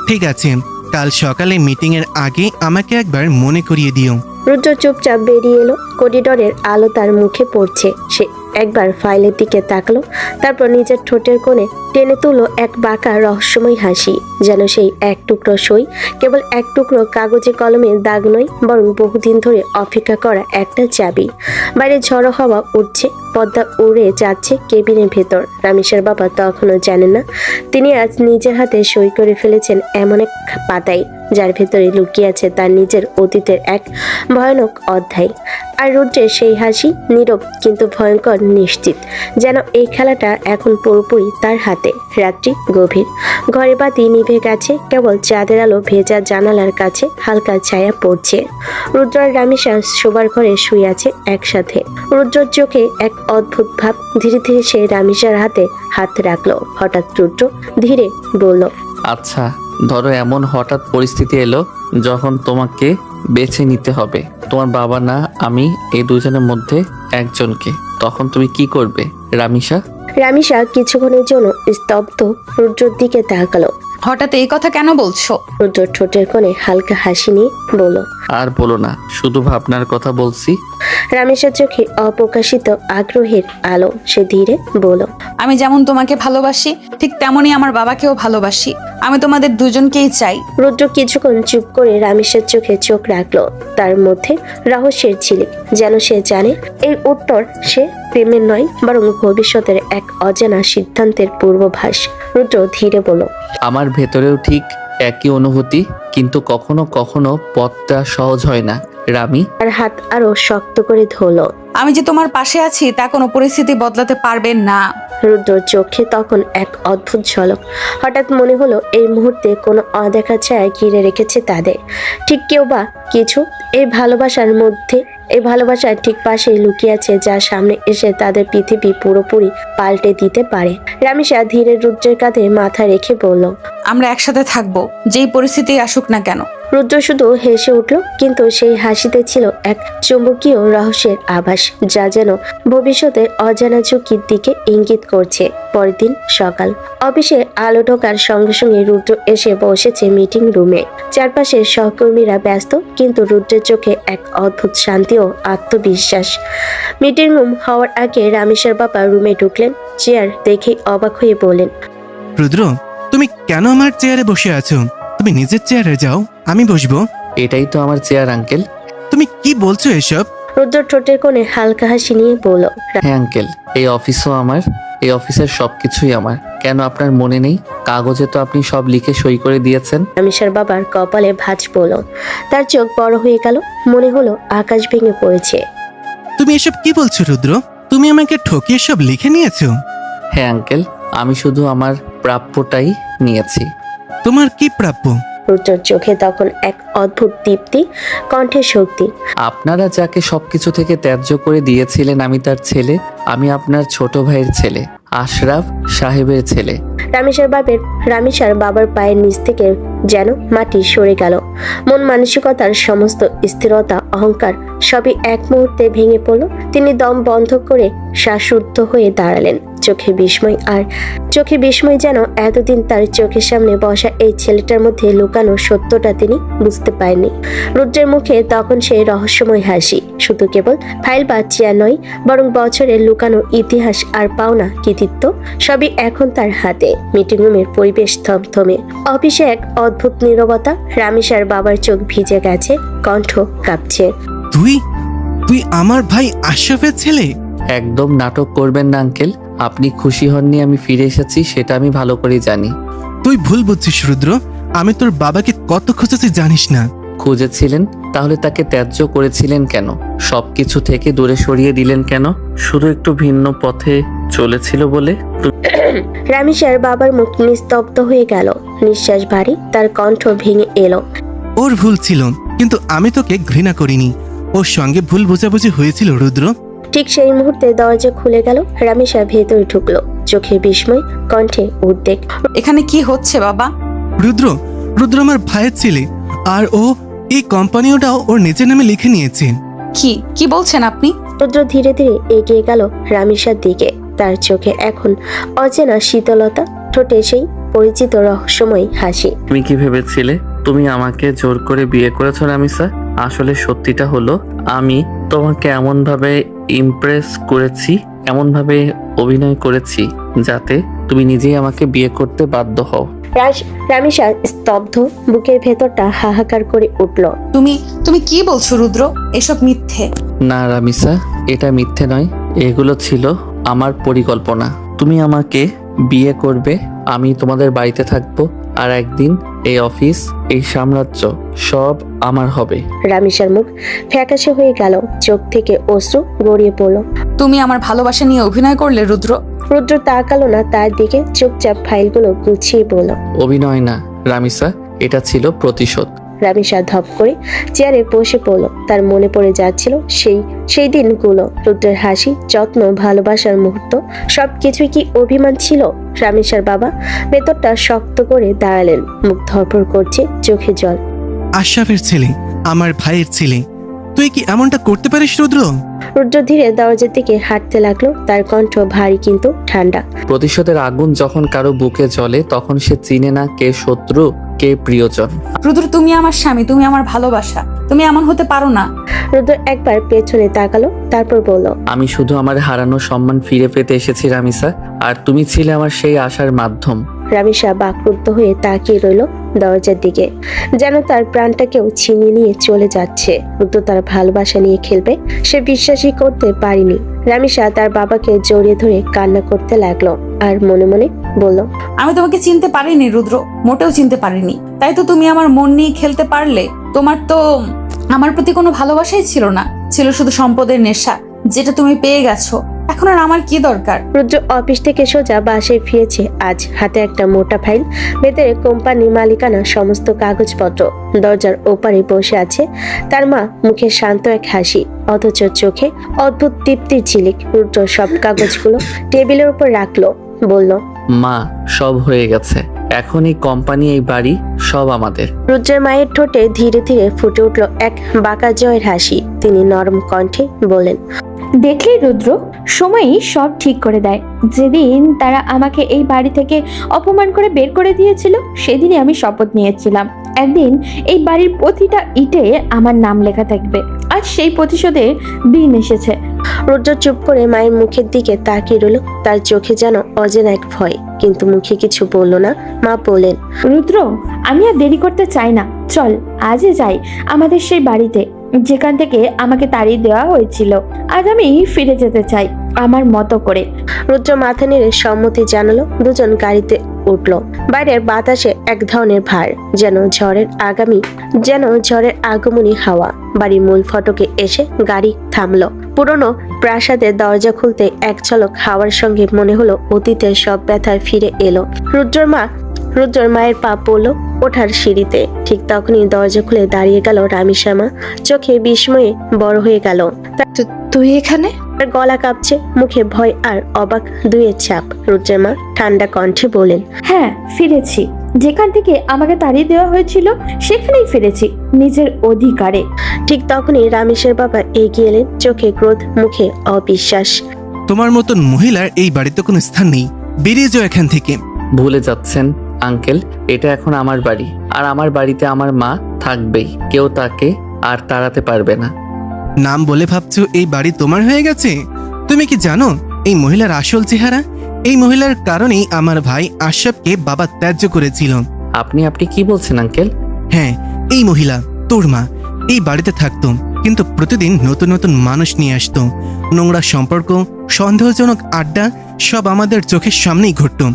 ঠিক আছে, কাল সকালে মিটিং এর আগে আমাকে একবার মনে করিয়ে দিও। রুদ্র চুপচাপ বেরিয়ে এলো। করিডোরের আলো তার মুখে পড়ছে। সে একবার ফাইলের দিকে তাকলো, তারপর নিজের ঠোঁটের কোণে টেনে তুলো এক বাঁকা রহস্যময় হাসি, যেন সেই এক টুকরো সই কেবল এক টুকরো কাগজে কলমের দাগ নয়, বরং বহুদিন ধরে অপেক্ষা করা একটা চাবি। বাইরে ঝড়ো হাওয়া উঠছে, পর্দা উড়ে যাচ্ছে কেবিনের ভেতর। রামেশের বাবা তখনও জানেন না তিনি আজ নিজের হাতে সই করে ফেলেছেন এমন এক পাতায়, যার ভেতরে লুকিয়ে আছে তার নিজের অতীতের এক ভয়ানক অধ্যায়। আর রুদ্রের সেই হাসি নীরব কিন্তু ভয়ঙ্কর, নিশ্চিত, যেন এই খেলাটা এখন পুরোপুরি তার হাতে। রাত্রি গভীর, ঘরে বাতি নিভে গেছে, কেবল চাঁদের আলো ভেজা জানালার কাছে হালকা ছায়া পড়ছে। রুদ্র আর রামেশা শোবার ঘরে শুয়ে আছে একসাথে। রুদ্রর চোখে এক অদ্ভুত ভাব। ধীরে ধীরে সে রামেশার হাতে হাত রাখলো। হঠাৎ রুদ্র ধীরে বলল, আচ্ছা, ধরো এমন হঠাৎ পরিস্থিতি এলো যখন তোমাকে বেছে নিতে হবে, তোমার বাবা না আমি, এই দুজনের মধ্যে একজনকে, তখন তুমি কি করবে রামিশা? রামেশা কিছুক্ষণের জন্য স্তব্ধ রুদ্রর দিকে তাকালো। হঠাৎ এই কথা কেন বলছো? রুদ্র ঠোঁটের কোণে হালকা হাসি নিয়ে বলল, আর বলো না, শুধু ভাবনার কথা বলছি। রামেশের চোখে অপ্রকাশিত আগ্রহের আলো। সে ধীরে বলল, আমি যেমন তোমাকে ভালোবাসি, ঠিক তেমনই আমার বাবাকেও ভালোবাসি। আমি তোমাদের দুজনকেই চাই। রুদ্র কিছুক্ষণ চুপ করে রামেশের চোখে চোখ রাখলো। তার মধ্যে রহস্যের ঝিলিক, যেন সে জানে এই উত্তর সে প্রেমের নয়, বরং ভবিষ্যতের এক অজানা সিদ্ধান্তের পূর্বাভাস। রুদ্র ধীরে বলল, আমার ভেতরেও ঠিক একই অনুভূতি, কিন্তু কখনো কখনো পথটা সহজ হয় না। রামি। আর হাত আরো শক্ত করে ধরলো। আমি যে তোমার পাশে আছি তা কোনো পরিস্থিতি বদলাতে পারবে না। রুদ্রর চোখে তখন এক অদ্ভুত ঝলক। হঠাৎ মনে হলো এই মুহূর্তে কোনো অদেখা ছায়া ঘিরে রেখেছে তাদের। ঠিক কেউ বা কিছু এই ভালোবাসার ঠিক পাশে লুকিয়ে আছে, যা সামনে এসে তাদের পৃথিবী পুরোপুরি পাল্টে দিতে পারে। রামিসা ধীরে রুদ্রের কাঁধে মাথা রেখে বলল, আমরা একসাথে থাকবো, যেই পরিস্থিতি আসুক না কেন। রুদ্র শুধু হেসে উঠল, কিন্তু সেই হাসিতে ছিল এক চুম্বকীয় রহস্যের আভাস, যা যেন ভবিষ্যতের অজানা ঝুঁকির দিকে ইঙ্গিত করছে। পরের দিন সকাল, অফিসে আলো ঢোকার সঙ্গে সঙ্গে রুদ্র এসে বসেছে মিটিং রুমে। চারপাশে সহকর্মীরা ব্যস্ত, কিন্তু রুদ্রের চোখে এক অদ্ভুত শান্তি ও আত্মবিশ্বাস। মিটিং রুম হওয়ার আগে রামেশের বাবা রুমে ঢুকলেন। চেয়ার দেখে অবাক হয়ে বলেন, রুদ্র, তুমি কেন আমার চেয়ারে বসে আছো? তুমি নিজের চেয়ারে যাও, আমি বসবো। এটাই তো আমার চেয়ার আঙ্কেল। তুমি কি বলছো এসব? রুদ্র ঠোঁটের কোণে হালকা হাসি নিয়ে বলল, হ্যাঁ আঙ্কেল, এই অফিসও আমার, এই অফিসের সবকিছুই আমার। কেন আপনার মনে নেই? কাগজে তো আপনি সব লিখে সই করে দিয়েছেন। রামেশের বাবার কপালে ভাঁজ পড়ল। তার চোখ বড় হয়ে গেল, মনে হলো আকাশ ভেঙে পড়েছে। তুমি এসব কি বলছো রুদ্র? তুমি আমাকে ঠকিয়ে সব লিখে নিয়েছো? হ্যাঁ আঙ্কেল, আমি শুধু আমার প্রাপ্যটাই নিয়েছি। তোমার কি প্রাপ্য? রুদ্রর চোখে তখন এক অদ্ভুত দীপ্তি, কণ্ঠে শক্তি। আপনারা যাকে সবকিছু থেকে ত্যায্য করে দিয়েছিলেন, আমি তার ছেলে। আমি আপনার ছোট ভাইয়ের ছেলে, আশরাফ সাহেবের ছেলে। রামেশার বাবার পায়ের নিচ থেকে যেন মাটি সরে গেল। মন মানসিকতার সমস্ত স্থিরতা, অহংকার সবই এক মুহূর্তে ভেঙে পড়ল। তিনি দম বন্ধ করে শ্বাসরুদ্ধ হয়ে দাঁড়ালেন। চোখে বিস্ময় যেন এতদিন তার চোখের সামনে বসা এই ছেলেটার মধ্যে লুকানো সত্যটা তিনি বুঝতে পারেননি। রুদ্রের মুখে তখন সেই রহস্যময় হাসি, শুধু কেবল ফাইল বা চেয়ার নয়, বরং বছরের লুকানো ইতিহাস আর পাওনা কৃতিত্ব সবই এখন তার হাতে। মিটিং রুমের পরিবেশ থমথমে। অফিসে এক অদ্ভুত নীরবতা। রামেশার বাবার চোখ ভিজে গেছে, কণ্ঠ কাঁপছে। তুই আমার ভাই আশরাফের ছেলে? একদম নাটক করবেন না আঙ্কেল। আপনি খুশি হননি আমি ফিরে এসেছি, সেটা আমি ভালো করেই জানি। তুই ভুল বুঝছিস রুদ্র। আমি তোর বাবাকে কত খুঁজেছি জানিস না। খুঁজেছিলেন? তাহলে তাকে ত্যায্য করেছিলেন কেন? সবকিছু থেকে দূরে সরিয়ে দিলেন কেন? শুধু একটু ভিন্ন পথে চলেছিল বলে? রামেশার বাবার মুখ নিস্তব্ধ হয়ে গেল, নিঃশ্বাস ভারী, তার কণ্ঠ ভেঙে এলো। ওর ভুল ছিল, কিন্তু আমি তোকে ঘৃণা করিনি। ওর সঙ্গে ভুল বোঝাবুঝি হয়েছিল রুদ্র। ঠিক সেই মুহূর্তে দরজা খুলে গেল। রামেশা ভেতরে ঢুকলো, চোখে বিস্ময়, কণ্ঠে উদ্বেগ। এখানে কি হচ্ছে বাবা? রুদ্র আমার ভাইয়ের ছেলে, আর ও এই কোম্পানিটাও ওর নিজের নামে লিখে নিয়েছে। কি বলছেন আপনি? রুদ্র ধীরে ধীরে এগিয়ে গেল রামেশার দিকে। তার চোখে এখন অচেনা শীতলতা, ঠোঁটে সেই পরিচিত রহস্যময় হাসি। তুমি কি ভেবেছিলে তুমি আমাকে জোর করে বিয়ে করেছো রামিসা? আসলে সত্যিটা হলো, আমি তোমাকে এমন ভাবে ইমপ্রেস করেছি, এমন ভাবে অভিনয় করেছি যাতে তুমি নিজেই আমাকে বিয়ে করতে বাধ্য হও। রামেশা স্তব্ধ, বুকের ভেতরটা হাহাকার করে উঠল। তুমি কি বলছো রুদ্র? এসব মিথ্যে। না রামিসা, এটা মিথ্যে নয়, এগুলো ছিল আমার পরিকল্পনা। তুমি আমাকে বিয়ে করবে, আমি তোমাদের বাড়িতে থাকবো, আর একদিন এই অফিস, এই সাম্রাজ্য সব আমার হবে। রামেশার মুখ ফ্যাকাশে হয়ে গেল, চোখ থেকে অশ্রু গড়িয়ে পড়ল। তুমি আমার ভালোবাসা নিয়ে অভিনয় করলে রুদ্র? রুদ্র তাকালো না তার দিকে, চুপচাপ ফাইলগুলো গুছিয়ে বলল, অভিনয় না রামিসা, এটা ছিল প্রতিশোধ। রামেশা ধপ করে চেয়ারে বসে পড়ল। তার মনে পড়ে যাচ্ছিল সেই দিনগুলো, রুদ্রের হাসি, যত্ন, ভালোবাসার মুহূর্ত, সবকিছুই কি অভিমান ছিল? রামেশার বাবা ভেতরটা শক্ত করে দাঁড়ালেন, মুখ ধরপড় করছে, চোখে জল। আশরাফের ছেলে, আমার ভাইয়ের ছেলে, তুই কি এমনটা করতে পারিস রুদ্র? রুদ্র ধীরে দরজার দিকে হাঁটতে লাগলো, তার কণ্ঠ ভারী কিন্তু ঠান্ডা। প্রতিশোধের আগুন যখন কারো বুকে জ্বলে, তখন সে চিনে না কে শত্রু কে প্রিয়জন। রুদ্র, তুমি আমার স্বামী, তুমি আমার ভালোবাসা, তুমি এমন হতে পারো না। রুদ্র একবার পেছনে তাকালো, তারপর বলল, আমি শুধু আমার হারানো সম্মান ফিরে পেতে এসেছি রামিসা, আর তুমি ছিলে আমার সেই আশার মাধ্যম। রামেশা বাকরুদ্ধ হয়ে তাকিয়ে রইল দরজার দিকে, যেন তার প্রাণটা কেউ ছিনিয়ে নিয়ে চলে যাচ্ছে। রুদ্র তার ভালোবাসা নিয়ে খেলবে, সে বিশ্বাসই করতে পারেনি। রামেশা তার বাবাকে জড়িয়ে ধরে কান্না করতে লাগলো, আর মনে মনে বলল, আমি তোমাকে চিনতে পারিনি রুদ্র, মোটেও চিনতে পারিনি। তাই তো তুমি আমার মন নিয়ে খেলতে পারলে। তোমার তো আমার প্রতি কোনো ভালোবাসাই ছিল না, ছিল শুধু সম্পদের নেশা, যেটা তুমি পেয়ে গেছো। এখন আর আমার কি দরকার? রুদ্র অফিস থেকে সোজা বাসায় ফিরেছে আজ, হাতে একটা মোটা ফাইল, ভেতরে কোম্পানি মালিকানা সমস্ত কাগজপত্র। দরজার ওপারে বসে আছে তার মা, মুখে শান্ত এক হাসি, অথচ চোখে অদ্ভুত তৃপ্তির ঝিলিক। রুদ্র সব কাগজগুলো টেবিলের উপর রাখলো, বলল, মা, সব হয়ে গেছে। এখন এই কোম্পানি, এই বাড়ি সব আমাদের। রুদ্রের মায়ের ঠোঁটে ধীরে ধীরে ফুটে উঠল এক বাঁকা জয়ের হাসি। তিনি নরম কণ্ঠে বলেন, দেখলি রুদ্র, সময়ই সব ঠিক করে দেয়। যেদিন তারা আমাকে এই বাড়ি থেকে অপমান করে বের করে দিয়েছিল, সেদিনই আমি শপথ নিয়েছিলাম একদিন এই বাড়ির প্রতিটা ইটে আমার নাম লেখা থাকবে। আজ সেই প্রতিশোধের দিন এসেছে। রুদ্র চুপ করে মায়ের মুখের দিকে তাকিয়ে রইল, তার চোখে যেন অজানা এক ভয়, কিন্তু মুখে কিছু বলল না। মা বললেন, রুদ্র, আমি আর দেরি করতে চাই না, চল আজই যাই আমাদের সেই বাড়িতে যেখান থেকে আমাকে তাড়িয়ে দেওয়া হয়েছিল। আজ আমি ফিরে যেতে চাই আমার মতো করে। রুদ্র মাথা নেড়ে সম্মতি জানালো। দুজন গাড়িতে উঠল। বাইরের বাতাসে এক ধরনের ভার, যেন ঝড়ের আগমনী হাওয়া। বাড়ির মূল ফটকে এসে গাড়ি থামলো। পুরনো প্রাসাদের দরজা খুলতে এক ঝলক হাওয়ার সঙ্গে মনে হলো অতীতের সব ব্যথা ফিরে এলো। রুদ্রর মায়ের পা পড়ল ওঠার সিঁড়িতে। ঠিক তখনই দরজা খুলে দাঁড়িয়ে গেল রামিসা মা, চোখে বিস্ময়ে বড় হয়ে গেল। তুই এখানে? তার গলা কাঁপছে, মুখে ভয় আর অবাক দুয়ের ছাপ। রুদ্রের মা ঠান্ডা কণ্ঠে বলেন, হ্যাঁ, ফিরেছি। যেখান থেকে আমাকে তাড়িয়ে দেওয়া হয়েছিল সেখানেই ফিরেছি, নিজের অধিকারে। ঠিক তখনই রামেশের বাবা এগিয়ে এলেন, চোখে ক্রোধ, মুখে অবিশ্বাস। তোমার মতন মহিলার এই বাড়িতে কোনো স্থান নেই, বেরিয়ে যাও এখান থেকে। ভুলে যাচ্ছেন আঙ্কেল, এটা এখন আমার বাড়ি, আর আমার বাড়িতে আমার মা থাকবেই। কেউ তাকে আর তাড়াতে পারবে না। নাম বলে ভাবছো এই বাড়ি তোমার হয়ে গেছে? তুমি কি জানো এই মহিলার আসল চেহারা? এই মহিলার কারণেই আমার ভাই আশরাফকে বাবা ত্যায্য করেছিল। আপনি কি বলছেন আঙ্কেল? হ্যাঁ, এই মহিলা তোর মা এই বাড়িতে থাকতো, কিন্তু প্রতিদিন নতুন নতুন মানুষ নিয়ে আসতো। নোংরা সম্পর্ক, সন্দেহজনক আড্ডা, সব আমাদের চোখের সামনেই ঘটতো।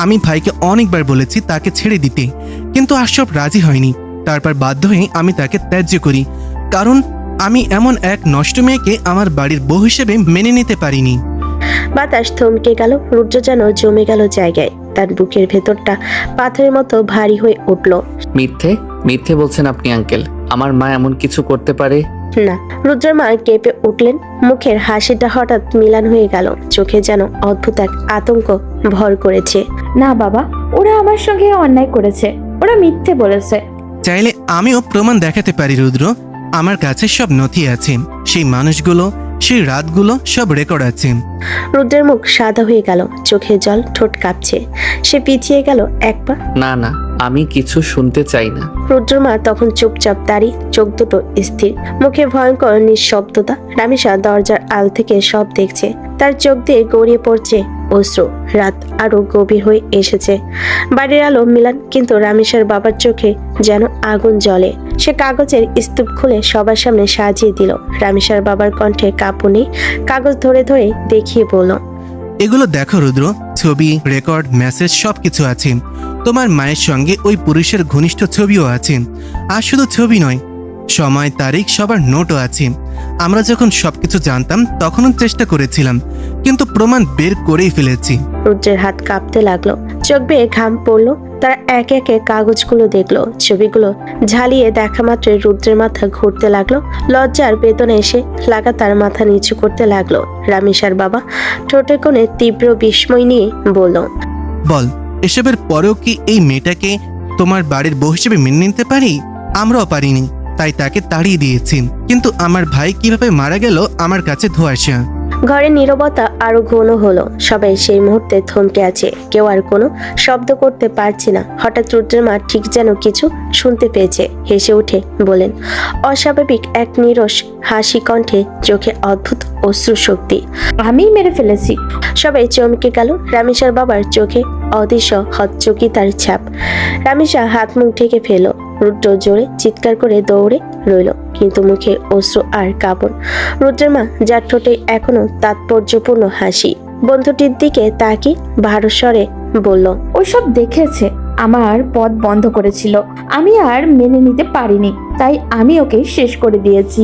আমি ভাইকে অনেকবার বলেছি তাকে ছেড়ে দিতে, কিন্তু আশরাফ রাজি হয়নি। তারপর বাধ্য হয়ে আমি তাকে ত্যায্য করি, কারণ আমি এমন এক নষ্ট মেয়েকে আমার বাড়ির বউ হিসেবে মেনে নিতে পারিনি। বাতাস থমকে গেল। রুদ্র যেন জমে গেল জায়গায়। তার বুকের ভেতরটা পাথরের মতো ভারী হয়ে উঠল। মিথ্যে বলছেন আপনি আঙ্কেল। আমার মা এমন কিছু করতে পারে না। রুদ্রের মা কেঁপে উঠলেন, মুখের হাসিটা হঠাৎ মিলান হয়ে গেল, চোখে যেন অদ্ভুত এক আতঙ্ক ভর করেছে। না বাবা, ওরা আমার সঙ্গে অন্যায় করেছে, ওরা মিথ্যে বলেছে। চাইলে আমিও প্রমাণ দেখাতে পারি রুদ্র। আমার কাছে সব নথি আছে, সেই মানুষগুলো, সেই রাতগুলো সব রেকর্ড আছে। রুদ্রের মুখ সাদা হয়ে গেল, চোখে জল, ঠোঁট কাঁপছে। সে পিছিয়ে গেল এক পা। না, আমি কিছু শুনতে চাই না। রুদ্র মা তখন চুপচাপ দাঁড়িয়ে, চোখ দুটো স্থির, মুখে ভয়ঙ্কর নিঃশব্দতা। রামিসা দরজার আল থেকে সব দেখছে, তার চোখ দিয়ে গড়িয়ে পড়ছে অশ্রু। রাত আরো গভীর হয়ে এসেছে। বাড়ির আলো মিলান, কিন্তু রামিসার বাবার চোখে যেন আগুন জ্বলে। সে কাগজের স্তূপ খুলে সবার সামনে সাজিয়ে দিল। রামিসার বাবার কণ্ঠে কাঁপুনি, কাগজ ধরে ধরে দেখিয়ে বলল, এগুলো দেখো রুদ্র, ছবি, রেকর্ড, মেসেজ সবকিছু আছে। তোমার মায়ের সঙ্গে ওই পুরুষের ঘনিষ্ঠ ছবিও আছে। আর শুধু ছবি নয়, সময়, তারিখ, সবার নোটও আছে। আমরা যখন সবকিছু জানতাম তখনও চেষ্টা করেছিলাম, কিন্তু প্রমাণ বের করেই ফেলেছি। রুদ্রের হাত কাঁপতে লাগলো, চোখ বেয়ে ঘাম পড়লো। তারা একে একে কাগজগুলো দেখলো, ছবিগুলো ঝালিয়ে দেখা মাত্রই রুদ্রের মাথা ঘুরতে লাগলো। লজ্জার বেদনা এসে লাগাতার মাথা নিচু করতে লাগলো। রামিসার বাবা ঠোঁটের কোণে তীব্র বিস্ময় নিয়ে বলল, বল, এসবের পরেও কি এই মেয়েটাকে তোমার বাড়ির বউ হিসেবে মেনে নিতে পারি? আমরাও পারিনি, তাই তাকে তাড়িয়ে দিয়েছি। কিন্তু আমার ভাই কিভাবে মারা গেল আমার কাছে ধোঁয়াশা। ঘরে নীরবতা আরো ঘন হলো। সবাই সেই মুহূর্তে থমকে আছে, কেউ আর কোনো শব্দ করতে পারছে না। হঠাৎ রুদ্রের মা ঠিক যেন কিছু শুনতে পেয়েছে, হেসে উঠে বলেন, অস্বাভাবিক এক নীরস হাসি কণ্ঠে, চোখে অদ্ভুত অশ্রু শক্তি। আমিই মেরে ফেলেছি। সবাই চমকে গেল। রামিসার বাবার চোখে অদৃশ্য হতচকিতার ছাপ। রামিসা হাত মুখ ঢেকে ফেলো। রুদ্র জোরে চিৎকার করে দৌড়ে রইল, কিন্তু মুখে অশ্রু আর কাঁপন। রুদ্রের মা, যার ঠোঁটে এখনো তাৎপর্যপূর্ণ হাসি, বন্ধুটির দিকে তাকিয়ে ভারস্বরে বলল, ওইসব দেখেছে, আমার পথ বন্ধ করেছিল। আমি আর মেনে নিতে পারিনি, তাই আমি ওকে শেষ করে দিয়েছি।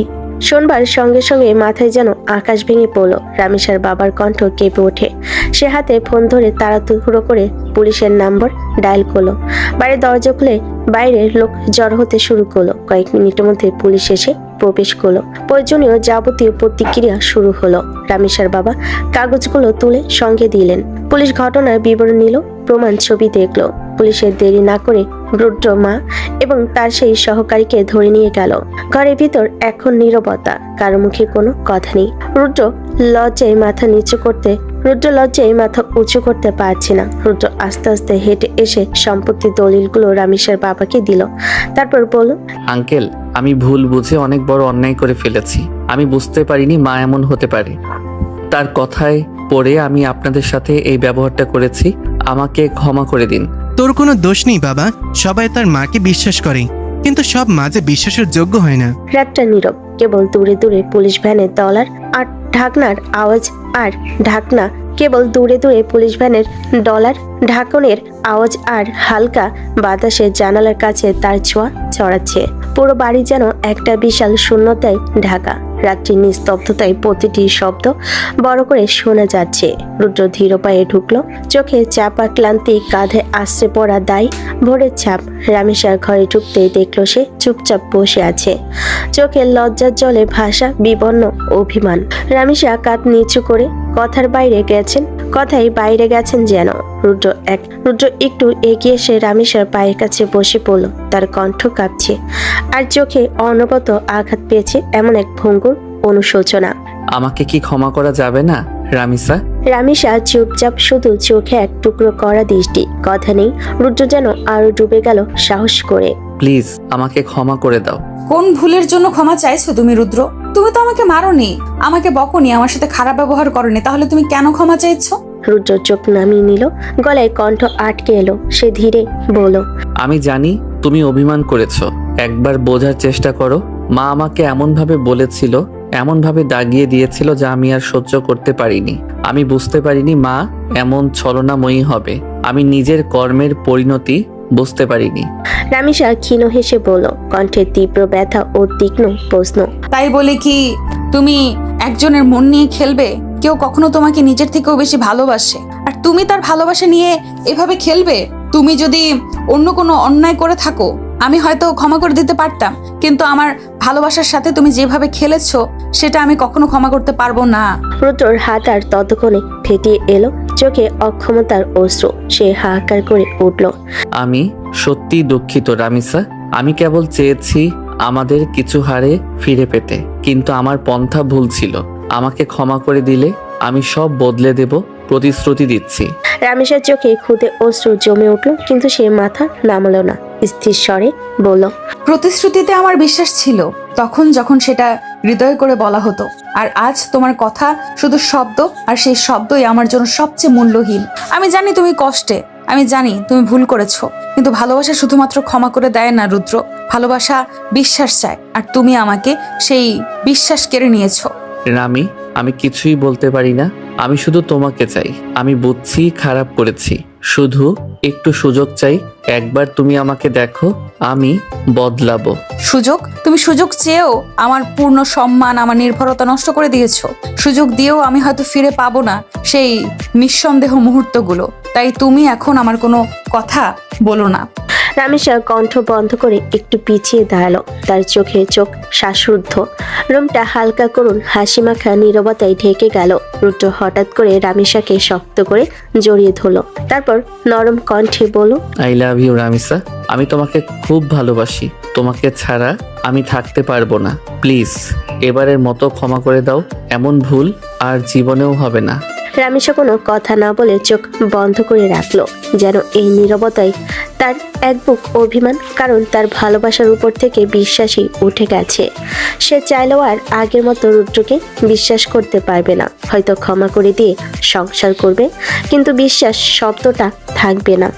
শোনবার সঙ্গে সঙ্গে মাথায় যেন আকাশ ভেঙে পড়ল। রামিসার বাবার কণ্ঠ কেঁপে ওঠে। সে হাতে ফোন ধরে তাড়াহুড়ো করে পুলিশের নাম্বার ডায়াল করলো। বাড়ির দরজা খুলে বাইরের লোক জড়ো হতে শুরু করলো। কয়েক মিনিটের মধ্যে পুলিশ এসে প্রবেশ করলো। প্রয়োজনীয় যাবতীয় প্রতিক্রিয়া শুরু হলো। রামিসার বাবা কাগজগুলো তুলে সঙ্গে দিলেন। পুলিশ ঘটনার বিবরণ নিল, প্রমাণ ছবি দেখলো। পুলিশের দেরি না করে রুদ্র মা এবং তার সেই সহকারীকে ধরে নিয়ে গেল। ঘরের ভিতর এখন নীরবতা, কারো মুখে কোনো কথা নেই। রুদ্র লজ্জায় মাথা উঁচু করতে পারছে না। রুদ্র আস্তে আস্তে হেঁটে এসে সম্পত্তির দলিলগুলো রামিসার বাবাকে দিল। তারপর বলল, আঙ্কেল, আমি ভুল বুঝে অনেক বড় অন্যায় করে ফেলেছি। আমি বুঝতে পারিনি মা এমন হতে পারে। তার কথায় পড়ে আমি আপনাদের সাথে এই ব্যবহারটা করেছি। আমাকে ক্ষমা করে দিন। তোর কোনো দোষ নেই বাবা, সবাই তার মাকে বিশ্বাস করে, কিন্তু সব মা যে বিশ্বাসের যোগ্য হয় না। রাতটা নীরব, কেবল দূরে দূরে পুলিশ ভ্যানের তলার আর ঢাকনার আওয়াজ আর ঢাকনা কেবল দূরে দূরে পুলিশ ভ্যানের ডলার ঢাকনের আওয়াজ আর হালকা বাতাসের জানালার কাছে তার ছোঁয়া ছড়াচ্ছে। পুরো বাড়ি যেন একটা বিশাল শূন্যতায় ঢাকা। রাত্রির নিস্তব্ধতায় প্রতিটি শব্দ বড় করে শোনা যাচ্ছে। রুদ্র ধীর পায়ে ঢুকলো। চোখে চাপা ক্লান্তি, কাঁধে আশ্রে পড়া দায়, ভোরের ছাপ। রামেশার ঘরে ঢুকতেই দেখলো সে চুপচাপ বসে আছে। চোখে লজ্জার জলে ভাষা বিবর্ণ অভিমান। রামেশা কাঁধ নিচু করে কথায় বাইরে গেছেন যেন। রুদ্র একটু এগিয়ে এসে রামেশার পায়ের কাছে বসে পড়ল। তার কণ্ঠ কাঁপছে আর চোখে অনবরত আঘাত পেয়েছে এমন এক ভঙ্গুর অনুশোচনা। আমাকে কি ক্ষমা করা যাবে না রামিসা? রামিসা চুপচাপ, শুধু চোখে এক টুকরো করা দৃষ্টি, কথা নেই। রুদ্র যেন আরো ডুবে গেল সাহস করে। প্লিজ আমাকে ক্ষমা করে দাও। কোন ভুলের জন্য ক্ষমা চাইছো তুমি রুদ্র? তুমি তো আমাকে মারোনি, আমাকে বকনি, আমার সাথে খারাপ ব্যবহার করনি, তাহলে তুমি কেন ক্ষমা চাইছো? রুদ্র চোখ নামিয়ে নিল, গলায় কণ্ঠ আটকে এলো। সে ধীরে বলল, আমি জানি তুমি অভিমান করেছো। একবার বোঝার চেষ্টা করো। মা আমাকে এমনভাবে বলেছিল, এমনভাবে দাগিয়ে দিয়েছিল যা আমি আর সহ্য করতে পারিনি। আমি বুঝতে পারিনি মা এমন ছলনাময়ী হবে। আমি নিজের কর্মের পরিণতি বুঝতে পারিনি। রামিসা ক্ষীণ হেসে বলল, কণ্ঠে তীব্র ব্যথা ও তীক্ষ্ণ প্রশ্ন। তাই বলে কি তুমি একজনের মন নিয়ে খেলবে? কেউ কখনো তোমাকে নিজের থেকেও বেশি ভালোবাসে, আর তুমি তার ভালোবাসা নিয়ে এভাবে খেলবে? তুমি যদি অন্য কোনো অন্যায় করে থাকো আমি হয়তো ক্ষমা করে দিতে পারতাম, কিন্তু আমার ভালোবাসার সাথে তুমি যেভাবে খেলেছো সেটা আমি কখনো ক্ষমা করতে পারবো না। রুদ্রর হাত আর ততক্ষণে ফেটিয়ে এলো, চোখে অক্ষমতার অশ্রু। সে হাহাকার করে উঠল। আমি সত্যি দুঃখিত রামিসা। আমি কেবল চেয়েছি আমাদের কিছু হারে ফিরে পেতে, কিন্তু আমার পন্থা ভুল ছিল। আমাকে ক্ষমা করে দিলে আমি সব বদলে দেব, প্রতিশ্রুতি দিচ্ছি। রামেশের চোখে খুদে অশ্রু জমে উঠল, কিন্তু সে মাথা নামালো না। স্থির স্বরে বলল, প্রতিশ্রুতিতে আমার বিশ্বাস ছিল তখন যখন সেটা হৃদয় করে বলা হতো, আর আজ তোমার কথা শুধু শব্দ, আর সেই শব্দই আমার জন্য সবচেয়ে মূল্যহীন। আমি জানি তুমি কষ্টে, আমি জানি তুমি ভুল করেছো, কিন্তু ভালোবাসা শুধুমাত্র ক্ষমা করে দেয় না রুদ্র। ভালোবাসা বিশ্বাস চায়, আর তুমি আমাকে সেই বিশ্বাস কেড়ে নিয়েছো। রামি, আমি কিছুই বলতে পারি না। আমি শুধু তোমাকে চাই। আমি বুঝছি খারাপ করেছি, শুধু একটু সুযোগ চাই। একবার তুমি আমাকে দেখো, আমি বদলাবো। সুযোগ? তুমি সুযোগ চেয়েও আমার পূর্ণ সম্মান, আমার নির্ভরতা নষ্ট করে দিয়েছো। সুযোগ দিয়েও আমি হয়তো ফিরে পাবো না সেই নিঃসন্দেহ মুহূর্তগুলো। তাই তুমি এখন আমার কোনো কথা বলো না। রামেশা কণ্ঠ বন্ধ করে একটু পিছিয়ে দাঁড়ালো। তার চোখে চোখ শ্বাসরুদ্ধ। রুমটা হালকা করুন হাসি মাখা নীরবতায় ঢেকে গেল। রুদ্র হঠাৎ করে রামেশাকে শক্ত করে জড়িয়ে ধরলো। তারপর নরম কণ্ঠে বলল, আই লাভ ইউ রামিসা। আমি তোমাকে খুব ভালোবাসি। তোমাকে ছাড়া আমি থাকতে পারবো না। প্লিজ এবারের মতো ক্ষমা করে দাও। এমন ভুল আর জীবনেও হবে না। রামেশা কোনো কথা না বলে চোখ বন্ধ করে রাখলো, যেন এই নীরবতায় তার এক বুক অভিমান, কারণ তার ভালোবাসার উপর থেকে বিশ্বাসই উঠে গেছে। সে চাইলেও আর আগের মতো রুদ্রকে বিশ্বাস করতে পারবে না। হয়তো ক্ষমা করে দিয়ে সংসার করবে, কিন্তু বিশ্বাস শব্দটা থাকবে না।